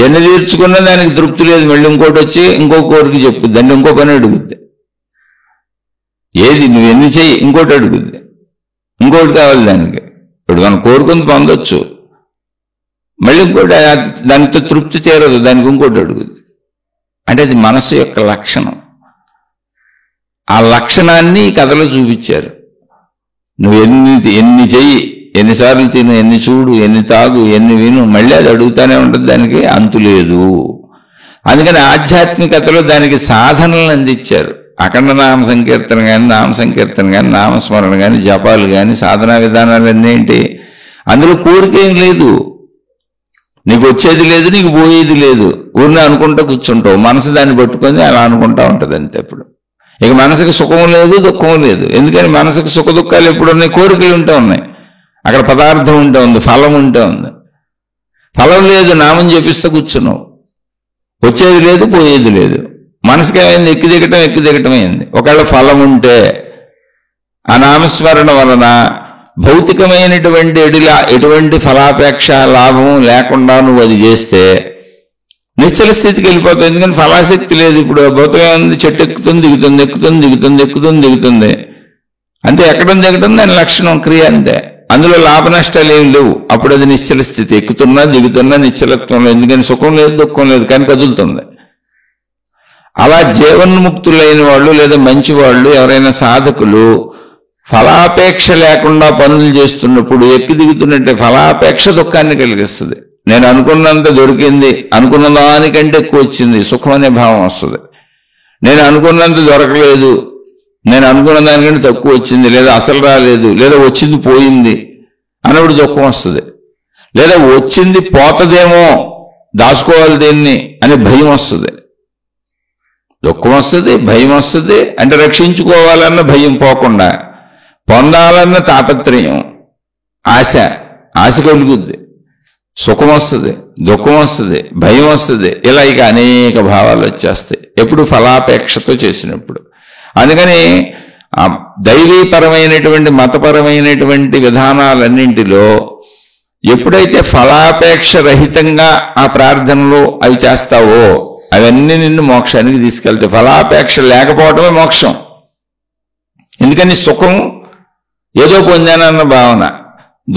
ఎన్ని తీర్చుకున్నా దానికి తృప్తి లేదు, మళ్ళీ ఇంకోటి వచ్చి ఇంకో కోరిక చెప్పుద్ది, అంటే ఇంకో పని అడుగుద్ది. ఏది నువ్వు ఎన్ని చెయ్యి, ఇంకోటి అడుగుద్ది, ఇంకోటి కావాలి దానికి. ఇప్పుడు మనం కోరుకుని పొందొచ్చు, మళ్ళీ ఇంకోటి దానితో తృప్తి చేరదు, దానికి ఇంకోటి అడుగుద్ది. అంటే అది మనసు యొక్క లక్షణం. ఆ లక్షణాన్ని ఈ కథలో చూపించారు. నువ్వు ఎన్ని చెయ్యి, ఎన్నిసార్లు తిను, ఎన్ని చూడు, ఎన్ని తాగు, ఎన్ని విను, మళ్ళీ అది అడుగుతానే ఉంటుంది, దానికి అంతు లేదు. అందుకని ఆధ్యాత్మికతలో దానికి సాధనలను అందించారు. అఖండ నామ సంకీర్తన కానీ నామస్మరణ కానీ జపాలు కానీ సాధనా విధానాలన్నీ ఏంటి, అందులో కోరికేం లేదు, నీకు వచ్చేది లేదు, నీకు పోయేది లేదు, ఊరిని అనుకుంటా కూర్చుంటావు, మనసు దాన్ని పట్టుకొని అలా అనుకుంటా ఉంటుంది అంతే. ఇప్పుడు ఇక మనసుకు సుఖం లేదు, దుఃఖం లేదు. ఎందుకని మనసుకు సుఖ దుఃఖాలు ఎప్పుడు ఉన్నాయి, కోరికలు ఉంటూ ఉన్నాయి. అక్కడ పదార్థం ఉంటూ ఉంది, ఫలం ఉంటూ ఉంది. ఫలం లేదు, నామం జపిస్తూ కూర్చున్నావు, వచ్చేది లేదు, పోయేది లేదు. మనసుకి ఏమైంది, ఎక్కి దిగటం అయింది. ఒకవేళ ఫలం ఉంటే ఆ నామస్మరణ వలన భౌతికమైనటువంటి ఎటువంటి ఫలాపేక్ష లాభం లేకుండా నువ్వు అది చేస్తే నిశ్చల స్థితికి వెళ్ళిపోతుంది. ఎందుకని ఫలాశక్తి లేదు. ఇప్పుడు భౌతికం ఉంది, చెట్టు దిగుతుంది అంతే. ఎక్కడం దిగటం దాని లక్షణం, క్రియ అంతే. అందులో లాభ నష్టాలు ఏమి లేవు. అప్పుడు అది నిశ్చల స్థితి, దిగుతున్నా నిశ్చలత్వంలో. ఎందుకని సుఖం లేదు, దుఃఖం లేదు, కానీ కదులుతుంది. అలా జీవన్ముక్తులైన వాళ్ళు లేదా మంచి వాళ్ళు, ఎవరైనా సాధకులు ఫలాపేక్ష లేకుండా పనులు చేస్తున్నప్పుడు దిగుతున్నట్టే ఫలాపేక్ష దుఃఖాన్ని కలిగిస్తుంది. నేను అనుకున్నంత దొరికింది, అనుకున్న దానికంటే ఎక్కువ వచ్చింది, సుఖం అనే భావం వస్తుంది. నేను అనుకున్నంత దొరకలేదు, నేను అనుకున్న దానికంటే తక్కువ వచ్చింది, లేదా అసలు రాలేదు, లేదా వచ్చింది పోయింది అన్నప్పుడు దుఃఖం వస్తుంది. లేదా వచ్చింది పోతదేమో, దాచుకోవాలి దీన్ని అని భయం వస్తుంది. దుఃఖం వస్తుంది, భయం వస్తుంది. అంటే రక్షించుకోవాలన్న భయం పోకుండా పొందాలన్న తాపత్రయం, ఆశ కలుగుద్ది. సుఖం వస్తుంది, దుఃఖం వస్తుంది, భయం వస్తుంది. ఇలా ఇక అనేక భావాలు వచ్చేస్తాయి ఎప్పుడు ఫలాపేక్షతో చేసినప్పుడు. అందుకని దైవీపరమైనటువంటి మతపరమైనటువంటి విధానాలన్నింటిలో ఎప్పుడైతే ఫలాపేక్ష రహితంగా ఆ ప్రార్థనలు అవి చేస్తావో అవన్నీ నిన్ను మోక్షానికి తీసుకెళ్తాయి. ఫలాపేక్ష లేకపోవడమే మోక్షం. ఎందుకని సుఖం ఏదో పొందానన్న భావన,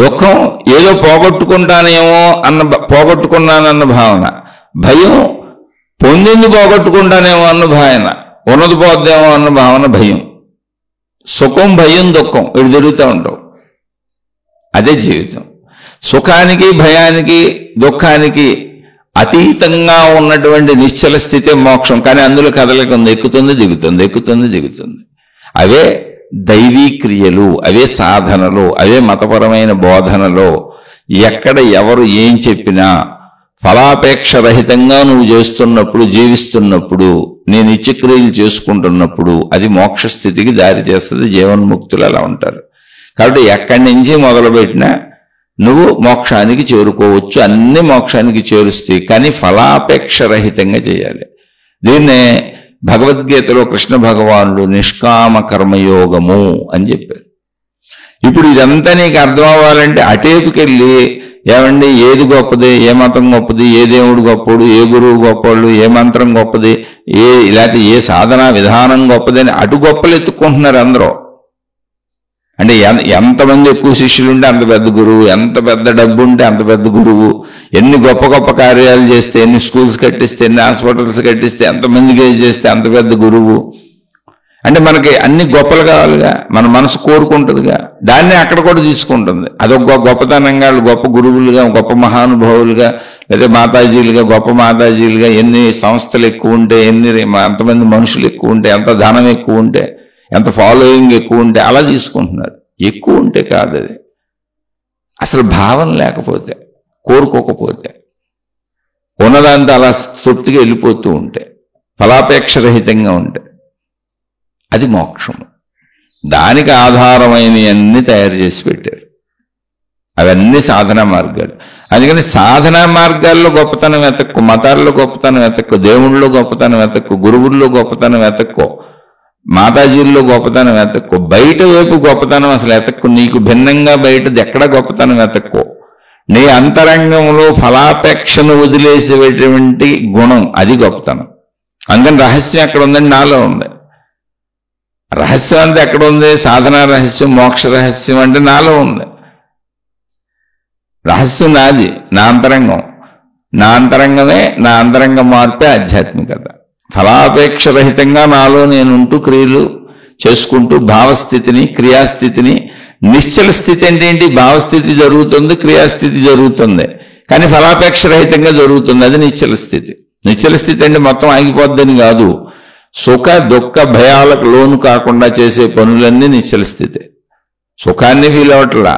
దుఃఖం ఏదో పోగొట్టుకున్నానన్న భావన, భయం పొందింది పోగొట్టుకుంటానేమో అన్న భావన, ఉన్నది పోద్దేమో అన్న భావన, భయం, సుఖం, భయం, దుఃఖం ఇవి జరుగుతూ ఉంటావు. అదే జీవితం. సుఖానికి, భయానికి, దుఃఖానికి అతీతంగా ఉన్నటువంటి నిశ్చల స్థితే మోక్షం. కానీ అందులో కదలిక ఉంది, ఎక్కుతుంది దిగుతుంది, ఎక్కుతుంది దిగుతుంది. అవే దైవీ క్రియలు, అవే సాధనలు, అవే మతపరమైన బోధనలు. ఎక్కడ ఎవరు ఏం చెప్పినా ఫలాపేక్ష రహితంగా నువ్వు చేస్తున్నప్పుడు, జీవిస్తున్నప్పుడు, నేను నిత్యక్రియలు చేసుకుంటున్నప్పుడు అది మోక్ష స్థితికి దారి చేస్తుంది. జీవన్ముక్తులు అలా ఉంటారు. కాబట్టి ఎక్కడి నుంచి మొదలుపెట్టినా నువ్వు మోక్షానికి చేరుకోవచ్చు. అన్ని మోక్షానికి చేరుస్తాయి, కానీ ఫలాపేక్ష రహితంగా చేయాలి. దీన్నే భగవద్గీతలో కృష్ణ భగవానుడు నిష్కామ కర్మయోగము అని చెప్పారు. ఇప్పుడు ఇదంతా నీకు అర్థం అవ్వాలంటే అటేపుకెళ్ళి ఏమండి ఏది గొప్పది, ఏ మతం గొప్పది, ఏ దేవుడు గొప్పడు, ఏ గురువు గొప్పవాళ్ళు, ఏ మంత్రం గొప్పది, లేకపోతే ఏ సాధనా విధానం గొప్పది అని అటు గొప్పలు ఎత్తుక్కుంటున్నారు అందరూ. అంటే ఎంతమంది ఎక్కువ శిష్యులు ఉంటే అంత పెద్ద గురువు, ఎంత పెద్ద డబ్బు ఉంటే అంత పెద్ద గురువు, ఎన్ని గొప్ప గొప్ప కార్యాలు చేస్తే, ఎన్ని స్కూల్స్ కట్టిస్తే, ఎన్ని హాస్పిటల్స్ కట్టిస్తే, ఎంతమందికి చేస్తే అంత పెద్ద గురువు. అంటే మనకి అన్ని గొప్పలు కావాలిగా, మన మనసు కోరుకుంటుందిగా, దాన్ని అక్కడ కూడా తీసుకుంటుంది. అదొక గొప్పతనంగా, గొప్ప గురువులుగా, గొప్ప మహానుభావులుగా, లేదా మాతాజీలుగా, గొప్ప మాతాజీలుగా, ఎన్ని సంస్థలు ఎక్కువ ఉంటే, ఎంతమంది మనుషులు ఎక్కువ ఉంటే, ఎంత ధనం ఎక్కువ ఉంటే, ఎంత ఫాలోయింగ్ ఎక్కువ ఉంటే అలా తీసుకుంటున్నారు. ఎక్కువ ఉంటే కాదు, అది అసలు భావం లేకపోతే, కోరుకోకపోతే, ఉన్నదాంతా అలా తృప్తిగా వెళ్ళిపోతూ ఉంటే, ఫలాపేక్ష రహితంగా ఉంటే అది మోక్షం. దానికి ఆధారమైనవన్నీ తయారు చేసి పెట్టారు. అవన్నీ సాధనా మార్గాలు. అందుకని సాధనా మార్గాల్లో గొప్పతనం వెతక్కు, మతాల్లో గొప్పతనం వెతక్కు, దేవుళ్ళలో గొప్పతనం వెతక్కు, గురువుల్లో గొప్పతనం వెతక్కు, మాతాజీల్లో గొప్పతనం వెతక్కు, బయట వైపు గొప్పతనం అసలు వెతక్కు. నీకు భిన్నంగా బయటది ఎక్కడ గొప్పతనం వెతక్కు. నీ అంతరంగంలో ఫలాపేక్షను వదిలేసేటువంటి గుణం, అది గొప్పతనం. అందుకని రహస్యం ఎక్కడ ఉందని నాలో ఉంది. రహస్యం అంటే ఎక్కడ ఉంది? సాధనా రహస్యం, మోక్ష రహస్యం అంటే నాలో ఉంది. రహస్యం నాది, నా అంతరంగం. నా అంతరంగమే, నా అంతరంగ మార్పే ఆధ్యాత్మికత. ఫలాపేక్ష రహితంగా నాలో నేనుంటూ క్రియలు చేసుకుంటూ భావస్థితిని, క్రియాస్థితిని, నిశ్చల స్థితి అంటే ఏంటి? భావస్థితి జరుగుతుంది, క్రియాస్థితి జరుగుతుంది, కానీ ఫలాపేక్ష రహితంగా జరుగుతుంది. అది నిశ్చల స్థితి. నిశ్చల స్థితి అంటే మొత్తం ఆగిపోద్దని కాదు. సుఖ దుఃఖ భయాలకు లోను కాకుండా చేసే పనులన్నీ నిశ్చల స్థితి. సుఖాన్ని ఫీల్ అవట్లా,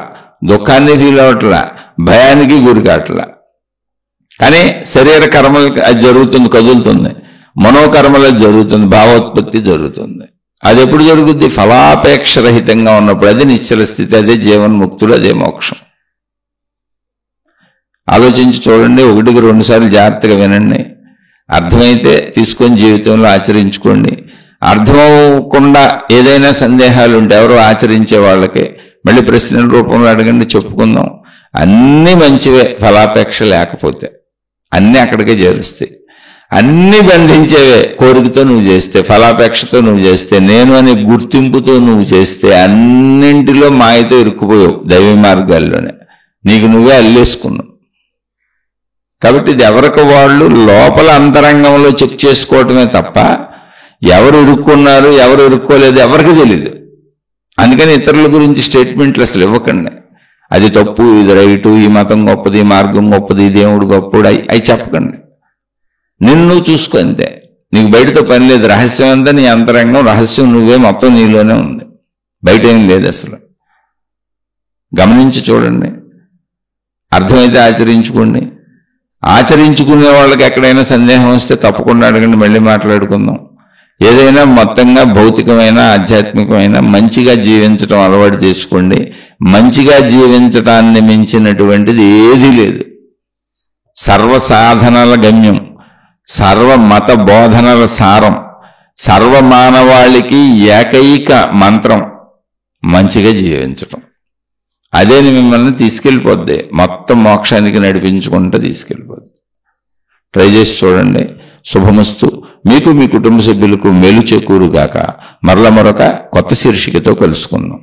దుఃఖాన్ని ఫీల్ అవట్లా, భయానికి గురి కావట్లా. కానీ శరీర కర్మలకి అది జరుగుతుంది, కదులుతుంది. మనోకర్మలకు జరుగుతుంది, భావోత్పత్తి జరుగుతుంది. అది ఎప్పుడు జరుగుద్ది? ఫలాపేక్ష రహితంగా ఉన్నప్పుడు. అది నిశ్చల స్థితి, అదే జీవన్ముక్తుడు, అదే మోక్షం. ఆలోచించి చూడండి. 1-2 సార్లు జాగ్రత్తగా వినండి. అర్థమైతే తీసుకొని జీవితంలో ఆచరించుకోండి. అర్థమవకుండా ఏదైనా సందేహాలు ఉంటే ఎవరో ఆచరించే వాళ్ళకి మళ్ళీ ప్రశ్నల రూపంలో అడగండి, చెప్పుకుందాం. అన్నీ మంచివే ఫలాపేక్ష లేకపోతే. అన్నీ అక్కడికే చేరుస్తాయి. అన్నీ బంధించేవే కోరికతో నువ్వు చేస్తే, ఫలాపేక్షతో నువ్వు చేస్తే, నేను అనే గుర్తింపుతో నువ్వు చేస్తే అన్నింటిలో మాయతో ఇరుక్కుపోయావు. దైవ మార్గాల్లోనే నీకు నువ్వే అల్లేసుకున్నావు. కాబట్టి ఇది ఎవరికి వాళ్ళు లోపల అంతరంగంలో చెక్ చేసుకోవటమే తప్ప ఎవరు ఇరుక్కున్నారు, ఎవరు ఇరుక్కోలేదు ఎవరికి తెలీదు. అందుకని ఇతరుల గురించి స్టేట్మెంట్లు అసలు ఇవ్వకండి. అది తప్పు, ఇది రైటు, ఈ మతం గొప్పది, ఈ మార్గం గొప్పది, దేవుడు గొప్పడు, అవి చెప్పకండి. నిన్ను చూసుకో అంతే. నీకు బయటతో పని లేదు. రహస్యం అంతా నీ అంతరంగం, రహస్యం నువ్వే, మొత్తం నీలోనే ఉంది, బయట ఏం లేదు అసలు. గమనించి చూడండి, అర్థమైతే ఆచరించుకోండి. ఆచరించుకునే వాళ్ళకి ఎక్కడైనా సందేహం వస్తే తప్పకుండా అడగండి, మళ్ళీ మాట్లాడుకుందాం. ఏదైనా మొత్తంగా భౌతికమైన ఆధ్యాత్మికమైన మంచిగా జీవించడం అలవాటు చేసుకోండి. మంచిగా జీవించటాన్ని మించినటువంటిది ఏదీ లేదు. సర్వసాధనల గమ్యం, సర్వ మత బోధనల సారం, సర్వమానవాళికి ఏకైక మంత్రం మంచిగా జీవించటం. అదే మిమ్మల్ని తీసుకెళ్ళిపోద్ది, మొత్తం మోక్షానికి నడిపించుకుంటూ తీసుకెళ్ళిపోద్ది. ట్రై చేసి చూడండి. శుభమస్తు. మీకు మీ కుటుంబ సభ్యులకు మేలు చేకూరుగాక. మరొక కొత్త శీర్షికతో కలుసుకుందాం.